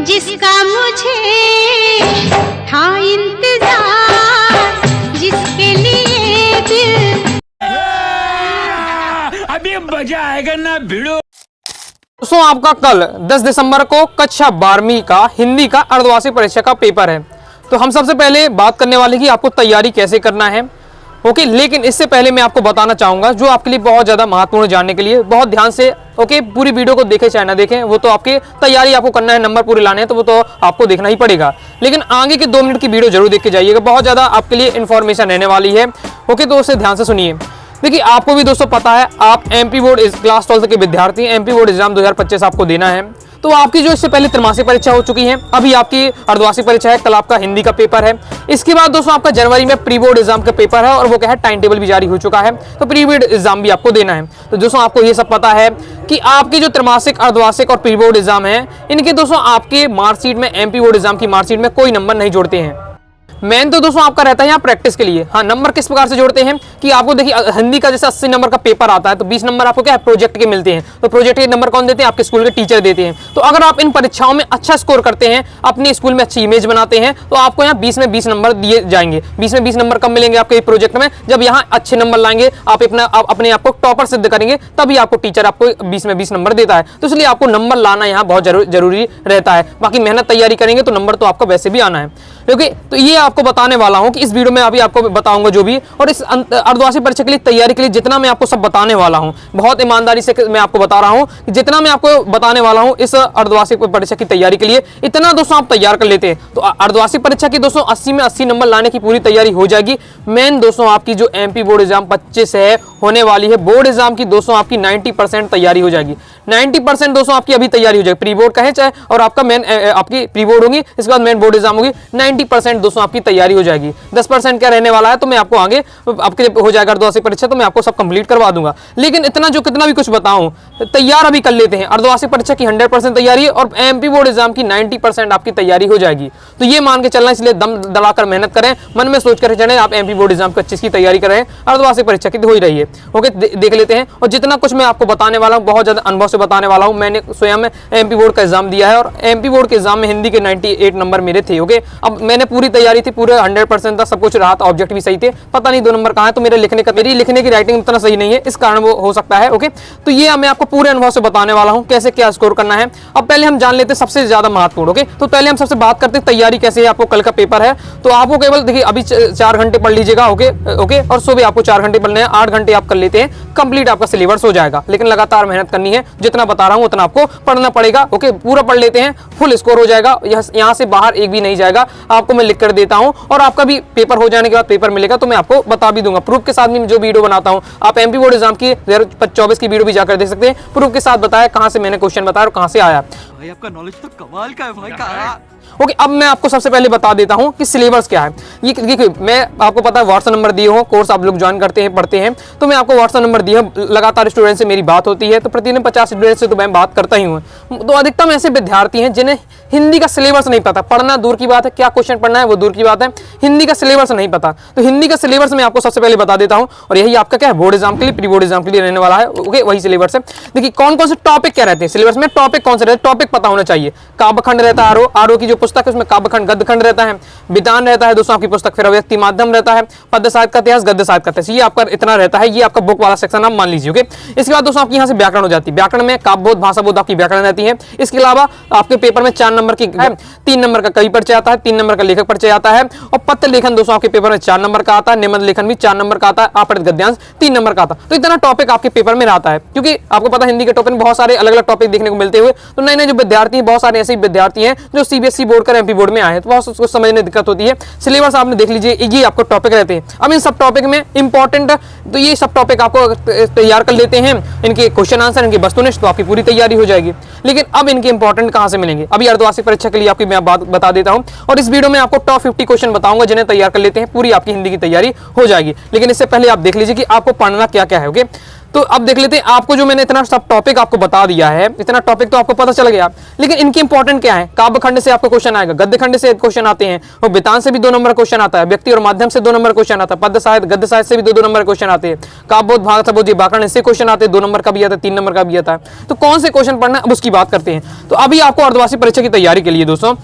जिसका मुझे था इंतजार, जिसके लिए दिल अभी मजा आएगा ना भिड़ो। दोस्तों आपका कल 10 दिसंबर को कक्षा 12वीं का हिंदी का अर्धवार्षिक परीक्षा का पेपर है। तो हम सबसे पहले बात करने वाले कि आपको तैयारी कैसे करना है। ओके, लेकिन इससे पहले मैं आपको बताना चाहूंगा जो आपके लिए बहुत ज़्यादा महत्वपूर्ण जानने के लिए बहुत ध्यान से पूरी वीडियो को देखें चाहे ना देखें, वो तो आपकी तैयारी आपको करना है, नंबर पूरे लाने हैं तो वो तो आपको देखना ही पड़ेगा। लेकिन आगे के 2 मिनट की वीडियो जरूर देख के जाइएगा, बहुत ज़्यादा आपके लिए इन्फॉर्मेशन रहने वाली है। ओके, तो उसे ध्यान से सुनिए। देखिए, आपको भी दोस्तों पता है आप एमपी बोर्ड क्लास 12 के विद्यार्थी हैं। एमपी बोर्ड एग्जाम 2025 आपको देना है। तो आपकी जो इससे पहले त्रैमासिक परीक्षा हो चुकी है, अभी आपकी अर्धवार्षिक परीक्षा है, कल आपका हिंदी का पेपर है। इसके बाद दोस्तों आपका जनवरी में प्री बोर्ड एग्जाम का पेपर है और वो क्या है, टाइम टेबल भी जारी हो चुका है, तो प्री बोर्ड एग्जाम भी आपको देना है। तो दोस्तों आपको ये सब पता है कि आपकी जो त्रैमासिक, अर्धवार्षिक और प्री बोर्ड एग्जाम है, इनके दोस्तों आपके मार्कशीट में, एमपी बोर्ड एग्जाम की मार्कशीट में कोई नंबर नहीं जोड़ते हैं। मेन तो दोस्तों आपका रहता है यहाँ प्रैक्टिस के लिए। हाँ, नंबर किस प्रकार से जोड़ते हैं कि आपको देखिए हिंदी का जैसे 80 नंबर का पेपर आता है तो 20 नंबर आपको क्या है, प्रोजेक्ट के मिलते हैं। तो प्रोजेक्ट के नंबर कौन देते हैं, आपके स्कूल के टीचर देते हैं। तो अगर आप इन परीक्षाओं में अच्छा स्कोर करते हैं, अपने स्कूल में अच्छी इमेज बनाते हैं, तो आपको यहाँ 20 में 20 नंबर दिए जाएंगे। 20 में 20 नंबर कब मिलेंगे आपके प्रोजेक्ट में, जब यहाँ अच्छे नंबर लाएंगे, आप अपने आप को टॉपर सिद्ध करेंगे, तभी आपको टीचर आपको 20 में 20 नंबर देता है। तो इसलिए आपको नंबर लाना यहाँ बहुत जरूरी रहता है। बाकी मेहनत तैयारी करेंगे तो नंबर तो आपको वैसे भी आना है। क्योंकि तो ये आपको बताने वाला हूं कि इस वीडियो में अभी आपको बताऊंगा जो भी, और इस अर्धवार्षिक परीक्षा के लिए तैयारी के लिए जितना मैं आपको सब बताने वाला हूं, बहुत ईमानदारी से मैं आपको बता रहा हूं कि जितना मैं आपको बताने वाला हूं इस अर्धवार्षिक परीक्षा की तैयारी के लिए, इतना दोस्तों आप तैयार कर लेते हैं तो अर्धवार्षिक परीक्षा की दोस्तों 80 में 80 नंबर लाने की पूरी तैयारी हो जाएगी। मेन दोस्तों आपकी जो एमपी बोर्ड एग्जाम 25 है होने वाली है, बोर्ड एग्जाम की दोस्तों आपकी 90% तैयारी हो जाएगी। 90% दोस्तों आपकी अभी तैयारी हो जाएगी, प्री बोर्ड कहे चाहे, और आपका मेन आपकी प्री बोर्ड होगी, इसके बाद मेन बोर्ड एग्जाम होगी। 90% दोस्तों आपकी तैयारी हो जाएगी। 10% क्या रहने वाला है तो मैं आपको आगे आपके हो जाएगा अर्धवार्षिक परीक्षा, तो मैं आपको सब कंप्लीट करवा दूंगा। लेकिन इतना जो कितना भी कुछ बताऊं, तैयार अभी कर लेते हैं। अर्धवार्षिक परीक्षा की 100% तैयारी और एमपी बोर्ड एग्जाम की 90% आपकी तैयारी हो जाएगी। तो ये मान के चलना, इसलिए दम दलाकर मेहनत करें, मन में सोच कर चलें आप एमपी बोर्ड एग्जाम 25 की तैयारी कर रहे हैं, अर्धवार्षिक परीक्षा की हो ही रही है। ओके, देख लेते हैं। और जितना कुछ मैं आपको बताने वाला हूँ, बहुत ज्यादा अनुभव से बताने वाला हूँ। मैंने स्वयं एमपी बोर्ड का एग्जाम दिया है और एमपी बोर्ड के एग्जाम में हिंदी के 98 नंबर मेरे थे। ओके, अब मैंने पूरी तैयारी थी, पूरे 100% था, सब कुछ रहा था, ऑब्जेक्ट भी सही थे, पता नहीं 2 नंबर कहाँ है। तो मेरे लिखने की राइटिंग उतना सही नहीं है, इस कारण वो हो सकता है। ओके, तो ये मैं आपको पूरे अनुभव से बताने वाला हूँ कैसे क्या स्कोर करना है। अब पहले हम जान लेते हैं सबसे ज्यादा महत्वपूर्ण। ओके, तो पहले हम सबसे बात करते हैं तैयारी कैसे है। आपको कल का पेपर है तो आपको केवल देखिए अभी 4 घंटे पढ़ लीजिएगा। ओके, और सुबह आपको 4 घंटे पढ़ने हैं, 8 घंटे आप कर लेते हैं, कंप्लीट आपका सिलेबस हो जाएगा। लेकिन लगातार मेहनत करनी है, जितना बता रहा हूँ उतना आपको पढ़ना पड़ेगा। ओके, पूरा पढ़ लेते हैं, फुल स्कोर हो जाएगा, यहाँ से बाहर एक भी नहीं जाएगा। आपको मैं लिख कर देता हूँ और आपका भी पेपर हो जाने के बाद पेपर मिलेगा तो मैं आपको बता भी दूंगा प्रूफ के साथ भी। जो वीडियो बनाता हूँ आप एमपी बोर्ड एग्जाम की 2024 की वीडियो भी जाकर देख सकते हैं, प्रूफ के साथ बताया कहां से मैंने क्वेश्चन बताया और कहां से आया। भाई आपका नॉलेज तो कमाल का है भाई का। ओके, अब मैं आपको सबसे पहले बता देता हूं कि सिलेबस क्या है। ये देखिए, मैं आपको पता है व्हाट्सएप नंबर दिए हो, कोर्स आप लोग ज्वाइन करते हैं, पढ़ते हैं, तो मैं आपको व्हाट्सएप नंबर दिया, लगातार स्टूडेंट से मेरी बात होती है, तो प्रतिदिन 50 स्टूडेंट से तो मैं बात करता ही हूँ। तो अधिकतम ऐसे विद्यार्थी हैं जिन्हें हिंदी का सिलेबस नहीं पता, पढ़ना दूर की बात है, क्या क्वेश्चन पढ़ना है वो दूर की बात है, हिंदी का सिलेबस नहीं पता। तो हिंदी का सिलेबस मैं आपको सबसे पहले बता देता हूँ, और यही आपका क्या है, बोर्ड एग्जाम के लिए, प्री बोर्ड एग्जाम के लिए रहने वाला है। ओके, वही सिलेबस है। देखिए कौन कौन से टॉपिक क्या रहते हैं सिलेबस में, टॉपिक कौन से रहते हैं, टॉपिक पता होना चाहिए। काव्यखंड रहता है, आरो की जो पुस्तक है उसमें काव्यखंड गद्य खंड रहता है, विधान रहता है दोस्तों आपकी पुस्तक, फिर अव्यक्ति माध्यम रहता है, पद्य साहित्य का इतिहास, गद्य साहित्य का इतिहास, ये आपका इतना रहता है। ये आपका बुक वाला सेक्शन आप मान लीजिए। ओके, इसके बाद दोस्तों आपकी यहाँ से व्याकरण हो जाती है। व्याकरण में काव्यबोध, भाषाबोध आपकी व्याकरण रहती है। इसके अलावा आपके पेपर में 4 नंबर की 3 नंबर का कवि परिचय आता है, 3 नंबर का लेखक परिचय आता है, और पत्र लेखन दोस्तों आपके पेपर में 4 नंबर का आता है, निबंध लेखन भी 4 नंबर का आता है, आपरित गद्यांश 3 नंबर का आता है। तो इतना टॉपिक आपके पेपर में रहता है, क्योंकि आपको पता है हिंदी के टॉपिक में बहुत सारे अलग अलग टॉपिक देखने को मिलते हुए। तो नए नए जो विद्यार्थी हैं, बहुत सारे ऐसे विद्यार्थी हैं जो सीबीएसई बोर्ड का एमपी बोर्ड में आए हैं, तो बहुत उसको समझने दिक्कत होती है। सिलेबस आपने देख लीजिए, ये आपको टॉपिक रहते हैं। अब इन सब टॉपिक में इंपॉर्टेंट, तो ये सब टॉपिक आपको तैयार कर लेते हैं, इनके क्वेश्चन आंसर, इनकी वस्तुनिष्ठ, तो आपकी पूरी तैयारी हो जाएगी। लेकिन अब इनके इंपॉर्टेंट कहां से मिलेंगे, अभी अर्धवार्षिक परीक्षा के लिए आपकी मैं बात बता देता हूं, और इस वीडियो में आपको टॉप 50 क्वेश्चन बताऊंगा जिन्हें तैयार कर लेते हैं, पूरी आपकी हिंदी की तैयारी हो जाएगी। लेकिन इससे पहले आप देख लीजिए कि आपको पढ़ना क्या क्या है। ओके, तो अब देख लेते हैं, आपको जो मैंने इतना सब टॉपिक आपको बता दिया है, इतना टॉपिक तो आपको पता चल गया, लेकिन इनके इंपॉर्टेंट क्या है। काव्य खंड से आपको क्वेश्चन आएगा, गद्य खंड से क्वेश्चन आते हैं, और वितान से भी 2 नंबर क्वेश्चन आता है, व्यक्ति और माध्यम से 2 नंबर क्वेश्चन आता है, पद्य साहित्य गद्य साहित्य से भी 2 नंबर क्वेश्चन आते हैं, काव्यबोध भाग सबोध व्याकरण इससे क्वेश्चन आते हैं, 2 नंबर का भी आता है, 3 नंबर का भी आता है। तो कौन से क्वेश्चन पढ़ना है अब उसकी बात करते हैं। तो अभी आपको अर्धवार्षिक परीक्षा की तैयारी के लिए दोस्तों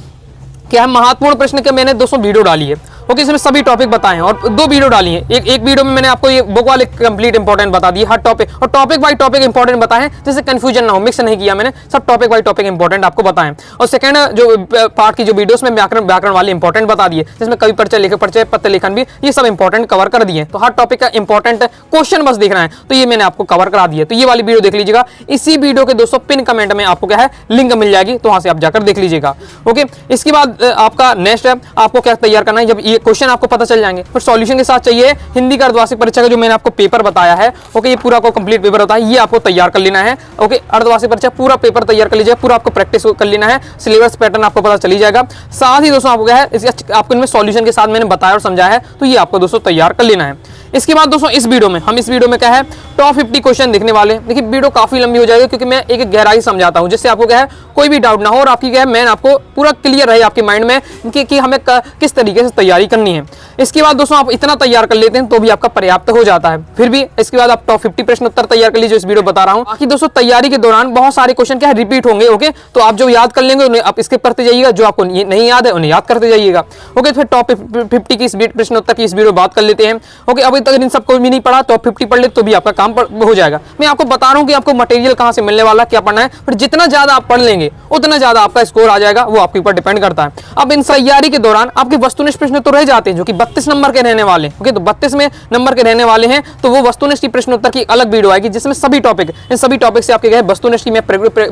क्या है, महत्वपूर्ण प्रश्न के मैंने दोस्तों वीडियो डाली है, ओके, इसमें सभी टॉपिक बताए हैं, और 2 वीडियो डाली है। एक वीडियो में मैंने आपको ये बुक वाले कंप्लीट इंपॉर्टेंट बता दिए हर टॉपिक, और टॉपिक बाय टॉपिक इंपॉर्टेंट बताए हैं, जिससे कंफ्यूजन ना हो, मिक्स नहीं किया मैंने, सब टॉपिक बाय टॉपिक इंपॉर्टेंट आपको बताएं। और सेकंड जो पार्ट की जो वीडियोस में व्याकरण वाले इंपॉर्टेंट बता दिए, जिसमें कवि परिचय, लेखक परिचय, पत्र लेखन भी, ये सब इंपॉर्टेंट कवर कर दिए। तो हर टॉपिक का इंपॉर्टेंट क्वेश्चन बस देखना है, तो ये मैंने आपको कवर करा दिया। तो ये वाली वीडियो देख लीजिएगा। इसी वीडियो के दोस्तों पिन कमेंट में आपको क्या है लिंक मिल जाएगी, तो वहां से आप जाकर देख लीजिएगा। ओके, इसके बाद आपका नेक्स्ट है आपको क्या तैयार करना है, जब ये क्वेश्चन आपको पता चल जाएंगे, फिर सॉल्यूशन के साथ चाहिए हिंदी का अर्धवार्षिक परीक्षा का जो मैंने आपको पेपर बताया है, ओके, ये पूरा को कंप्लीट पेपर होता है, ये आपको तैयार कर लेना है। ओके, अर्धवार्षिक परीक्षा पूरा पेपर तैयार कर लीजिए, पूरा आपको प्रैक्टिस कर लेना है, सिलेबस पैटर्न आपको पता चली जाएगा। साथ ही दोस्तों आपको क्या है आपको इनमें सॉल्यूशन के साथ मैंने बताया और समझाया है, तो ये आपको दोस्तों तैयार कर लेना है। इसके बाद दोस्तों इस वीडियो में क्या है टॉप 50 क्वेश्चन देखने वाले। देखिए वीडियो काफी लंबी हो जाएगी, क्योंकि मैं एक गहराई समझाता हूं, जिससे आपको क्या है कोई भी डाउट ना हो, और आपकी क्या है मैन आपको पूरा क्लियर रहे आपके माइंड में कि हमें किस तरीके से तैयारी करनी है। इसके बाद दोस्तों आप इतना तैयार कर लेते हैं तो भी आपका पर्याप्त हो जाता है। फिर भी इसके बाद आप टॉप 50 प्रश्न उत्तर तैयार कर लीजिए, इस वीडियो बता रहा हूं। बाकी दोस्तों तैयारी के दौरान बहुत सारे क्वेश्चन क्या है रिपीट होंगे, ओके, तो आप जो याद कर लेंगे उन्हें आप स्किप करते जाइएगा, जो आपको नहीं याद है उन्हें याद करते जाइएगा। ओके, फिर टॉप 50 की इस प्रश्न उत्तर की इस वीडियो बात कर लेते हैं। ओके, अभी तक इन सबको भी नहीं पढ़ा, टॉप 50 पढ़ ले तो भी आपका काम हो जाएगा। मैं आपको बता रहा हूं कि आपको मटेरियल कहां से मिलने वाला, क्या पढ़ना है, फिर जितना ज्यादा आप पढ़ लेंगे उतना ज्यादा आपका स्कोर आ जाएगा, वो आपके ऊपर डिपेंड करता है। अब इन तैयारी के दौरान आपके वस्तुनिष्ठ प्रश्न तो रह जाते हैं, जो कि 32 नंबर के रहने वाले, ओके, तो 32 में नंबर के रहने वाले हैं, तो वो वस्तुनिष्ठ की प्रश्न उत्तर की अलग वीडियो आएगी, जिसमें सभी टॉपिक, इन सभी टॉपिक से आपके वस्तुनिष्ठ की मैं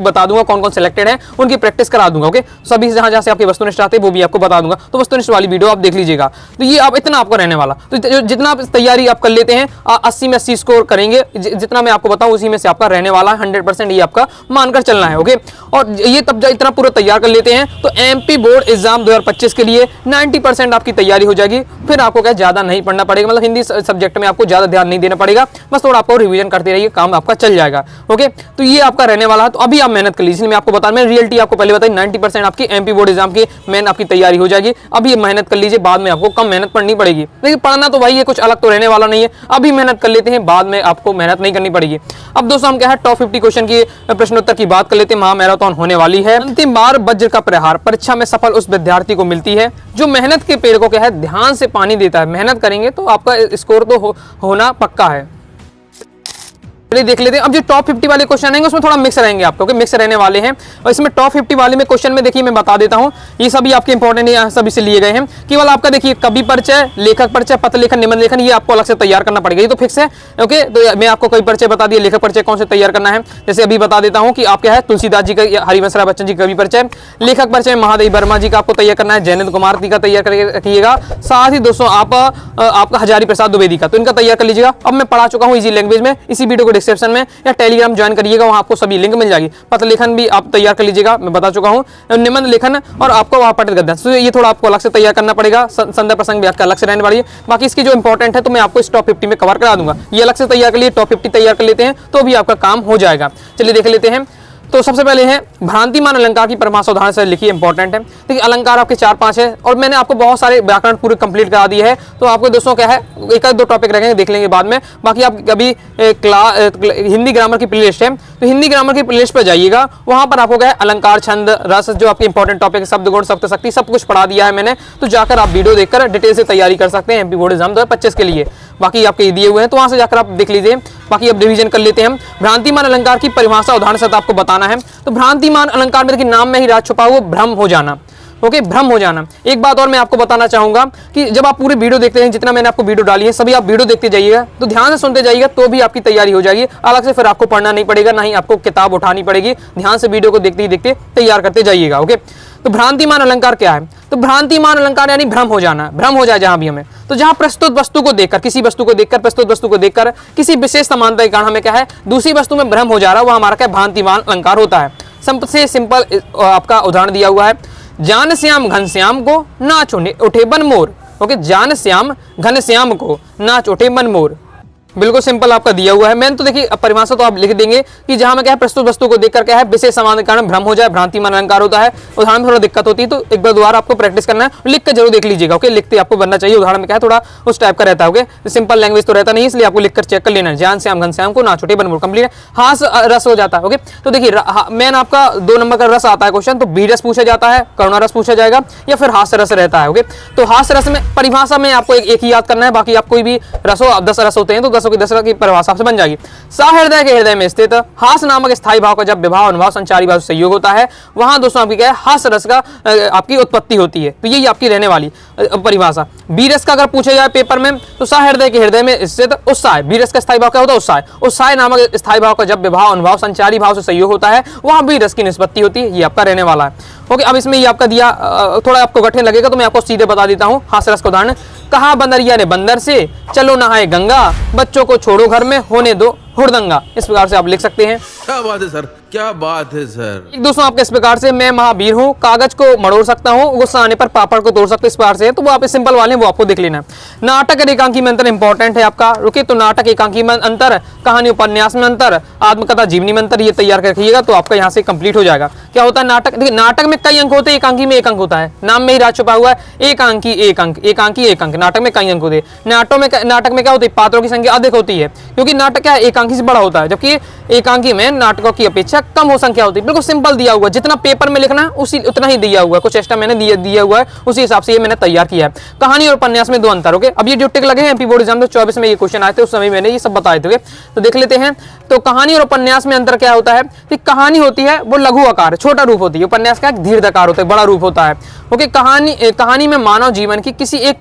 बता दूंगा कौन कौन सिलेक्टेड है, उनकी प्रैक्टिस करा दूंगा। ओके, सभी जहां से आपके वस्तुनिष्ठ आते हैं वो भी आपको बता दूंगा, तो वस्तुनिष्ठ वाली वीडियो आप देख लीजिएगा। तो ये आप इतना आपको रहने वाला, तो जितना तैयारी आप कर लेते हैं 80 में 80 स्कोर करेंगे, जितना मैं आपको बताऊं उसी में से आपका रहने वाला है, 100% ये आपका मानकर चलना है। ओके, और ये तब जब इतना पूरा तैयार कर लेते हैं तो एमपी बोर्ड एग्जाम 2025 के लिए 90% आपकी तैयारी हो जाएगी। फिर आपको क्या ज्यादा नहीं पढ़ना पड़ेगा, मतलब हिंदी सब्जेक्ट में आपको ज्यादा ध्यान नहीं देना पड़ेगा, बस थोड़ा आपको रिवीजन करते रहिए, काम आपका चल जाएगा। ओके, तो ये आपका रहने वाला है, तो अभी आप मेहनत कर लीजिए। मैं आपको बता मैं रियलिटी आपको पहले बताई, 90% आपकी एमपी बोर्ड एग्जाम की मेन आपकी तैयारी हो जाएगी। अभी मेहनत कर लीजिए, बाद में आपको कम मेहनत पढ़नी पड़ेगी, लेकिन पढ़ना तो वही है, कुछ अलग तो रहने वाला नहीं है। अभी मेहनत कर लेते हैं, बाद में आपको मेहनत नहीं करनी पड़ेगी। अब दोस्तों हम क्या है टॉप 50 क्वेश्चन की प्रश्न उत्तर की बात कर लेते हैं। महामैराथन होने वाली है, अंतिम बार वज्र का प्रहार परीक्षा में सफल उस विद्यार्थी को मिलती है जो मेहनत के पेड़ को क्या है ध्यान से पानी देता है। मेहनत करेंगे तो आपका स्कोर तो होना पक्का है। देख लेते हैं अब जो टॉप 50 वाले क्वेश्चन आएंगे उसमें थोड़ा मिक्स रहेंगे आपको, मिक्स रहने वाले हैं। और इसमें टॉप 50 वाले में क्वेश्चन में देखिए मैं बता देता हूं, ये सभी आपके इंपॉर्टेंट है, सभी से लिए गए हैं। केवल आपका देखिए कवि परिचय, लेखक परिचय, पत्र लेखन, निबंध लेखन, ये आपको अलग से तैयार करना पड़ेगा, ये तो फिक्स है। ओके, तो मैं आपको कवि परिचय बता दिया, लेखक परिचय कौन से तैयार करना है, जैसे अभी बता देता हूँ कि आप क्या है तुलसीदास जी का, हरिवंश राय बच्चन जी कवि परिचय, लेखक परिचय महादेव वर्मा जी का आपको तैयार करना है, जयंत कुमार जी का तैयार करिएगा। साथ ही दोस्तों आपका हजारी प्रसाद द्विवेदी का, तो इनका तैयार कर लीजिएगा। अब मैं पढ़ा चुका हूँ इजी लैंग्वेज में, इसी वीडियो को डिस्क्रिप्शन में या टेलीग्राम ज्वाइन करिएगा, वहां आपको सभी लिंक मिल जाएगी। पत्र लेखन भी आप तैयार कर लीजिएगा, मैं बता चुका हूं, निबंध लेखन और आपको वहां पठित गद्य, तो ये थोड़ा आपको अलग से तैयार करना पड़ेगा। संदर्भ प्रसंग भी आपका अलग से रहने वाली है। बाकी इसकी जो इंपॉर्टेंट है तो मैं आपको इस टॉप 50 में कवर करा दूंगा, ये अलग से तैयार कर लिए, टॉप 50 तैयार कर लेते हैं तो भी आपका काम हो जाएगा। चलिए देख लेते हैं। तो सबसे पहले है भ्रांतिमान अलंकार की परिभाषा उदाहरण से लिखिए, इंपॉर्टेंट है। देखिए अलंकार आपके 4-5 है और मैंने आपको बहुत सारे व्याकरण पूरे कंप्लीट करा दिए है, तो आपको दोस्तों क्या है एक दो टॉपिक रखेंगे, देख लेंगे बाद में। बाकी आप कभी हिंदी ग्रामर की प्लेलिस्ट है, तो हिंदी ग्रामर की प्लेलिस्ट पर जाइएगा, वहां पर आपको क्या है अलंकार, छंद, रस, जो आपके इंपॉर्टेंट टॉपिक है, शब्द गुण, सप्तशक्ति, सब कुछ पढ़ा दिया है मैंने, तो जाकर आप वीडियो देखकर डिटेल से तैयारी कर सकते हैं एमपी बोर्ड एग्जाम 2025 के लिए। बाकी आपके दिए हुए हैं तो वहां से जाकर आप देख लीजिए। बाकी अब रिवीजन कर लेते हैं हम। भ्रांतिमान अलंकार की परिभाषा उदाहरण से आपको बताना है। तो भ्रांतिमान अलंकार में देखिए नाम में ही राज छुपा हुआ, भ्रम हो जाना। ओके, भ्रम हो जाना। एक बात और मैं आपको बताना चाहूंगा कि जब आप पूरे वीडियो देखते हैं, जितना मैंने आपको वीडियो डाली है सभी आप वीडियो देखते जाइएगा, तो ध्यान से सुनते जाइएगा, तो भी आपकी तैयारी हो जाएगी। अलग से फिर आपको पढ़ना नहीं पड़ेगा, ना ही आपको किताब उठानी पड़ेगी, ध्यान से वीडियो को देखते ही देखते तैयार करते जाइएगा। ओके, तो भ्रांतिमान अलंकार क्या है? तो भ्रांतिमान अलंकार यानी भ्रम हो जाना, भ्रम हो जाए जहां भी हमें, तो जहां प्रस्तुत वस्तु को देखकर, किसी वस्तु को देखकर, प्रस्तुत वस्तु को देखकर किसी विशेष समानता के कारण हमें क्या है दूसरी वस्तु में भ्रम हो जा रहा है, वह हमारा क्या भ्रांतिमान अलंकार होता है। सबसे सिंपल आपका उदाहरण दिया हुआ है, जान श्याम घनश्याम को नाच उठे बन मोर। ओके, जान श्याम घनश्याम को नाच उठे बन मोर। बिल्कुल सिंपल आपका दिया हुआ है। मैंने तो देखिए परिभाषा तो आप लिख देंगे कि जहां में क्या है प्रस्तुत वस्तु को देखकर क्या है विशेष समान के कारण भ्रम हो जाए, भ्रांति मन अलंकार होता है, उदाहरण में थोड़ा दिक्कत होती है, तो एक बार दोबारा आपको प्रैक्टिस करना है, लिख कर जरूर देख लीजिएगा। ओके, लिखते आपको बनना चाहिए, उदाहरण में क्या है थोड़ा उस टाइप का रहता है। ओके, सिंपल लैंग्वेज तो रहता नहीं, इसलिए आपको लिखकर चेक कर लेना है। जान श्याम घनश्याम को ना छूटे बनमोड़, कंप्लीट है। हास रस हो जाता है। ओके, तो देखिए मैन आपका 2 नंबर का रस आता है क्वेश्चन, तो बी रस पूछा जाता है, करुणा रस पूछा जाएगा या फिर हास्य रस रहता है। ओके, तो हास्य रस में परिभाषा में आपको एक ही याद करना है, बाकी आप कोई भी रसो 10 रस होते हैं तो 10 की 10 की परिभाषा से बन जाएगी। सहृदय के हृदय में स्थित हास नामक स्थायी भाव का जब विभाव अनुभाव संचारी भाव से संयोग होता है, वहां दोस्तों आपकी क्या है हास रस का आपकी उत्पत्ति होती है। तो यही आपकी रहने वाली परिभाषा। बी रस का अगर पूछा जाए पेपर में तो सहृदय के हृदय में स्थित उत्साह, बी रस का स्थायी भाव क्या होता है उत्साह, उत्साह नामक स्थायी भाव का जब विभाव अनुभाव संचारी भाव से संयोग होता है, वहां बी रस की निष्पत्ति होती है। ये आपका रहने वाला है। ओके, अब इसमें ये आपका दिया थोड़ा आपको कठिन लगेगा तो मैं आपको सीधे बता देता हूँ हास्य रस का उदाहरण। कहा बंदरिया ने बंदर से, चलो नहाए गंगा, बच्चों को छोड़ो घर में, होने दो हुड़दंगा। इस प्रकार से आप लिख सकते हैं। क्या बात है सर, क्या बात है सर। एक दोस्तों आपके इस प्रकार से मैं महावीर हूँ, कागज को मड़ोड़ सकता हूँ, गुस्सा आने पर पापड़ को तोड़ सकते, इस प्रकार से है। तो वो आप सिंपल वाले हैं, वो आपको देख लेना है। नाटक एकांकी में अंतर इंपॉर्टेंट है आपका। रुके, तो नाटक एकांकी में अंतर, कहानी उपन्यास में अंतर, आत्मकथा जीवनी में अंतर, ये तैयार कर रखिएगा तो आपका यहाँ से कंप्लीट हो जाएगा। क्या होता है नाटक, देखिए नाटक में कई अंक होते हैं, एकांकी में एक अंक होता है, नाम में ही राज छुपा हुआ है। एकांकी एक अंक, एकांकी एक अंक, नाटक में कई अंक होते हैं। नाटक में क्या होती है पात्रों की संख्या अधिक होती है, क्योंकि नाटक क्या है एकांकी से बड़ा होता है, जबकि एकांकी में नाटकों की अपेक्षा कम हो संख्या होती है। बिल्कुल सिंपल दिया हुआ है, जितना पेपर में लिखना है उसी उतना ही दिया हुआ है, कुछ एक्स्ट्रा मैंने दिया हुआ है, उसी हिसाब से ये मैंने तैयार किया है। कहानी और उपन्यास में 2 अंतर। ओके, अब ये जो टिक लगे हैं एमपी बोर्ड एग्जाम 2024 में ये क्वेश्चन आए थे, उस समय मैंने ये सब बताए थे। तो देख लेते हैं। तो कहानी और उपन्यास में अंतर क्या होता है कि कहानी होती है वो लघु आकार, छोटा रूप होती है, उपन्यास का दीर्घ आकार होता है, बड़ा रूप होता है। ओके, कहानी में मानव जीवन की किसी एक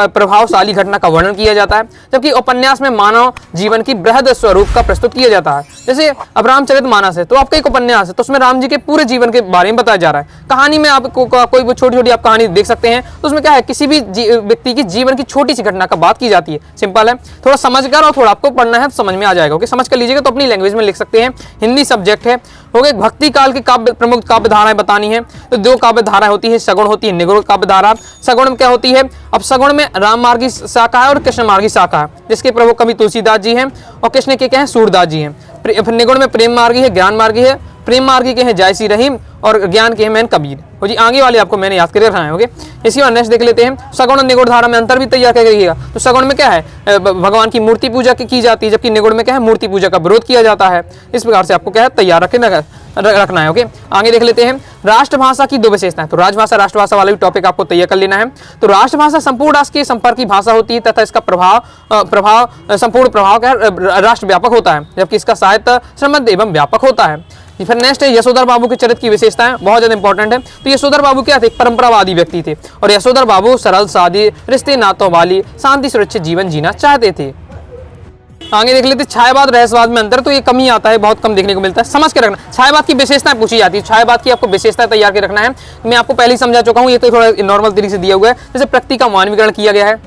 प्रभावशाली घटना का वर्णन किया जाता है, जबकि उपन्यास में मानव जीवन की बृहद स्वरूप का प्रस्तुत किया जाता है। जैसे अब रामचरितमानस है तो आपका एक उपन्यास है, तो उसमें राम जी के पूरे जीवन के बारे में बताया जा रहा है। कहानी में आपको कोई छोटी छोटी आप कहानी देख सकते हैं, तो उसमें क्या है किसी भी व्यक्ति की जीवन की छोटी सी घटना का बात की जाती है। सिंपल है, थोड़ा समझ कर और थोड़ा आपको पढ़ना है तो समझ में आ जाएगा। ओके, समझ कर लीजिएगा तो अपनी लैंग्वेज में लिख सकते हैं, हिंदी सब्जेक्ट है। ओके, भक्ति काल की प्रमुख काव्य धाराएं बतानी है, तो 2 काव्य धाराएं होती है, सगुण होती है, निगुण काव्य धारा। सगुण में क्या होती है, अब सगुण में राम मार्गी शाखा है और कृष्ण मार्गी शाखा है, जिसके प्रमुख कवि तुलसीदास जी हैं और कृष्ण के क्या है सूरदास जी हैं। निगुण में प्रेम मार्गी है, ज्ञान मार्गी है, प्रेम मार्गी के हैं जयसी रहीम और ज्ञान के हैं मैन कबीर। हो जी, आगे वाले आपको मैंने याद कर रखा है। ओके, इसके बाद नेक्स्ट देख लेते हैं। सगुण और निगुण धारा में अंतर भी तैयार कर रखिएगा। तो सगुण में क्या है भगवान की मूर्ति पूजा की जाती है, जबकि निगुण में क्या है मूर्ति पूजा का विरोध किया जाता है। इस प्रकार से आपको क्या है तैयार रखना है। ओके, आगे देख लेते हैं। राष्ट्रभाषा की 2 विशेषताएं। तो राजभाषा राष्ट्रभाषा वाला भी टॉपिक आपको तैयार कर लेना है। तो राष्ट्रभाषा संपूर्ण राष्ट्र के संपर्क की भाषा होती है तथा इसका संपूर्ण प्रभाव क्या है राष्ट्र व्यापक होता है, जबकि इसका साहित्य समृद्ध एवं व्यापक होता है। फिर नेक्स्ट है यशोधर बाबू के चरित्र की विशेषताएं, बहुत ज्यादा इंपॉर्टेंट है। तो यशोधर बाबू क्या थे, परंपरावादी व्यक्ति थे और यशोधर बाबू सरल सादी रिश्ते नातों वाली शांति सुरक्षित जीवन जीना चाहते थे। आगे देख लेते छायावाद रहस्यवाद में अंतर। तो ये कम ही आता है, बहुत कम देखने को मिलता है, समझ के रखना। छायावाद की विशेषताएं पूछी जाती है, छायावाद की आपको विशेषता तैयार के रखना है। मैं आपको पहले ही समझा चुका हूँ, ये तो थोड़ा नॉर्मल तरीके से दिया हुआ है। जैसे प्रकृति का मानवीकरण किया गया है,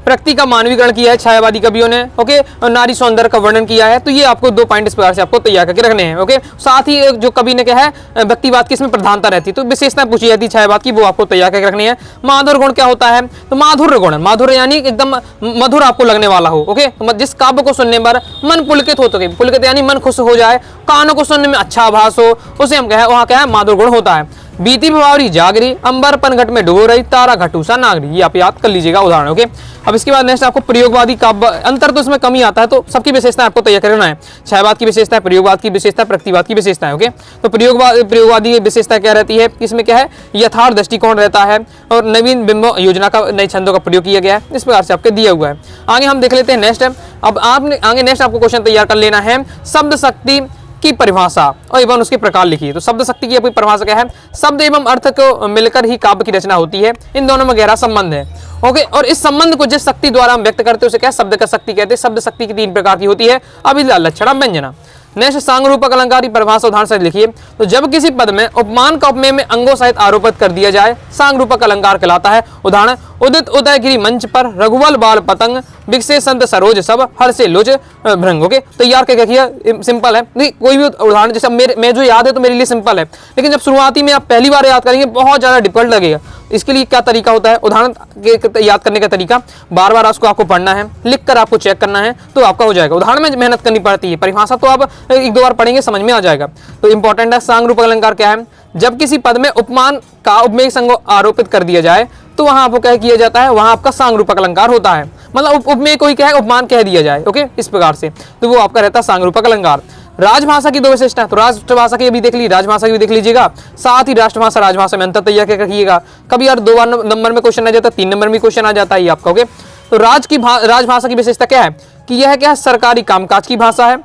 प्रकृति का मानवीकरण किया है छायावादी कवियों ने। ओके, और नारी सौंदर्य का वर्णन किया है। तो ये आपको 2 पॉइंट इस प्रकार से आपको तैयार करके रखने हैं। ओके, साथ ही जो कवि ने क्या है व्यक्तिवाद की इसमें प्रधानता रहती है, तो विशेषताएं पूछी जाती है छायावाद की, वो आपको तैयार करके रखनी है। माधुर्य गुण क्या होता है, तो माधुर्य गुण, माधुर्य यानी एकदम मधुर आपको लगने वाला हो। ओके, तो जिस काव्य को सुनने पर मन पुलकित हो, तो पुलकित यानी मन खुश हो जाए, कानों को सुनने में अच्छा आभास हो, उसे हम कहें वहाँ क्या है माधुर्य गुण होता है। बीती भवावरी जागरी, अंबर पनघट में डूबो रही, तारा घटूसा नागरी, ये आप याद कर लीजिएगा उदाहरण। ओके, अब इसके बाद नेक्स्ट आपको प्रयोगवादी काव्य, अंतर तो इसमें कमी आता है, तो सबकी विशेषता आपको तैयार करना है। छायावाद की विशेषता, प्रयोगवाद की विशेषता, प्रकृतिवाद की विशेषता है। ओके, तो प्रयोगवादी की विशेषता क्या रहती है, इसमें क्या है यथार्थ दृष्टिकोण रहता है और नवीन बिंब योजना का नए छंदों का प्रयोग किया गया है। इस प्रकार से आपके दिया हुआ है। आगे हम देख लेते हैं नेक्स्ट। अब आपने आगे नेक्स्ट आपको क्वेश्चन तैयार कर लेना है, शब्द शक्ति की परिभाषा और एवं उसके प्रकार लिखिए। तो शब्द शक्ति की आपकी परिभाषा क्या है, शब्द एवं अर्थ को मिलकर ही काव्य की रचना होती है, इन दोनों में गहरा संबंध है। ओके, और इस संबंध को जिस शक्ति द्वारा हम व्यक्त करते हैं उसे क्या शब्द का शक्ति कहते हैं। शब्द शक्ति की 3 प्रकार की होती है, अभिधा लक्षणा व्यंजना। नेक्स्ट सांग रूपक अलंकार की परिभाषा उदाहरण से लिखिए। तो जब किसी पद में उपमान का उपमेय में अंगों सहित आरोपित कर दिया जाए सांग रूपक अलंकार कहलाता है। उदाहरण, उदित उदयगिरी मंच पर रघुवल बाल पतंग, विकसे संत सरोज सब, हर से लोज भृंग। ओके, तैयार करके रखिए, सिंपल है। कोई भी उदाहरण जैसे मैं जो याद है तो मेरे लिए सिंपल है, लेकिन जब शुरुआती में आप पहली बार याद करेंगे बहुत ज्यादा डिफिकल्ट लगेगा। इसके लिए क्या तरीका होता है, उदाहरण के याद करने का तरीका, बार बार उसको आपको पढ़ना है, लिख कर आपको चेक करना है, तो आपका हो जाएगा। उदाहरण में मेहनत करनी पड़ती है, परिभाषा तो आप एक दो बार पढ़ेंगे समझ में आ जाएगा। तो इंपॉर्टेंट है। सांग रूपक अलंकार क्या है, जब किसी पद में उपमान का उपमेय संग आरोपित कर दिया जाए तो वहां आपको क्या किया जाता है, वहां आपका सांग रूपक अलंकार होता है, मतलब उपमेय कोई क्या है, उपमान कह दिया जाए, ओके, इस प्रकार से, तो वो आपका रहता है सांग रूपक अलंकार। राजभाषा की दो विशेषता है, तो राष्ट्रभाषा की भी देख ली, राजभाषा की भी देख लीजिएगा, साथ ही राष्ट्रभाषा राजभाषा में अंतर तैयार करके रखिएगा। कभी यार 2 नंबर में क्वेश्चन आ जाता है, 3 नंबर में क्वेश्चन आ जाता है ये आपका, ओके। तो राजभाषा की विशेषता क्या है कि यह क्या है, सरकारी कामकाज की भाषा है,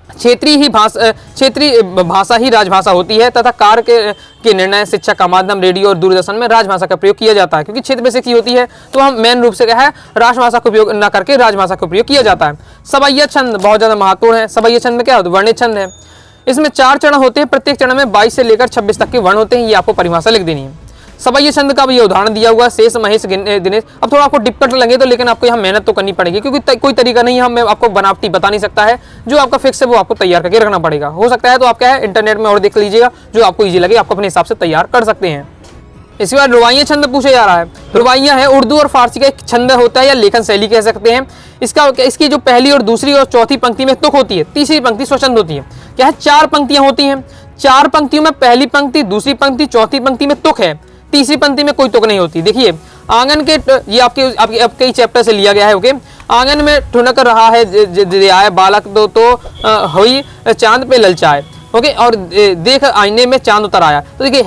क्षेत्रीय भाषा ही राजभाषा होती है तथा कार्य के निर्णय, शिक्षा का माध्यम, रेडियो और दूरदर्शन में राजभाषा का प्रयोग किया जाता है, क्योंकि क्षेत्र बेसिक की होती है तो हम मेन रूप से क्या है, राजभाषा का उपयोग न करके राजभाषा का उपयोग किया जाता है। सवैया छंद बहुत ज्यादा महत्वपूर्ण है। सवैया छंद में क्या होता है, वर्णित छंद है। इसमें 4 चरण होते हैं, प्रत्येक चरण में 22 से लेकर 26 तक के वर्ण होते हैं, ये आपको परिभाषा लिख देनी है। सवैया छंद का भी ये उदाहरण दिया हुआ है, शेष, महेश, दिनेश। अब थोड़ा आपको डिफिकल्ट लगे तो लेकिन आपको यहाँ मेहनत तो करनी पड़ेगी, क्योंकि कोई तरीका नहीं है, मैं आपको बनावटी बता नहीं सकता है, जो आपका फिक्स है वो आपको तैयार करके रखना पड़ेगा। हो सकता है तो आप क्या है, इंटरनेट में और देख लीजिएगा, जो आपको ईजी लगे आपको अपने हिसाब से तैयार कर सकते हैं। इसके बाद रुबाइयाँ छंद पूछे जा रहा है। रुबाइयाँ है उर्दू और फारसी का एक छंद होता है या लेखन शैली कह सकते हैं। इसकी जो पहली और दूसरी और चौथी पंक्ति में तुक होती है, तीसरी पंक्ति स्वच्छंद होती है। क्या है, 4 पंक्तियां होती हैं, 4 पंक्तियों में पहली पंक्ति, दूसरी पंक्ति, चौथी पंक्ति में तुक है, तीसरी पंक्ति में कोई तुक नहीं होती। देखिए आंगन के, ये आपके ही चैप्टर से लिया गया है, ओके। आंगन में ठुनक रहा है बालक तो हुई चांद पे ललचाए, ओके, और देख आईने में चांद उतर आया। तो देखिए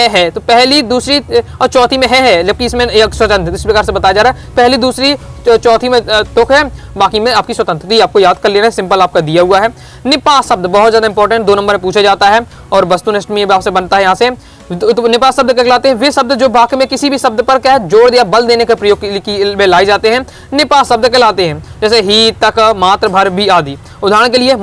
है, तो पहली, दूसरी और चौथी में है, जबकि इसमें एक स्वतंत्र, इस प्रकार से बताया जा रहा है, पहली, दूसरी, चौथी में तुक है, बाकी में आपकी स्वतंत्रता, आपको याद कर लेना है, सिंपल आपका दिया हुआ है। निपात शब्द बहुत ज्यादा इंपॉर्टेंट, 2 नंबर में पूछा जाता है, और वस्तुनिष्ठ में आपसे बनता है यहाँ से। तो निपात शब्द क्या कहलाते हैं, वे शब्द जो वाक्य में किसी भी शब्द पर क्या है, जोड़ या बल देने के प्रयोग में लाए जाते हैं, निपात शब्द कहलाते हैं। जैसे ही, तक, मात्र, भर, भी आदि। उदाहरण के लिए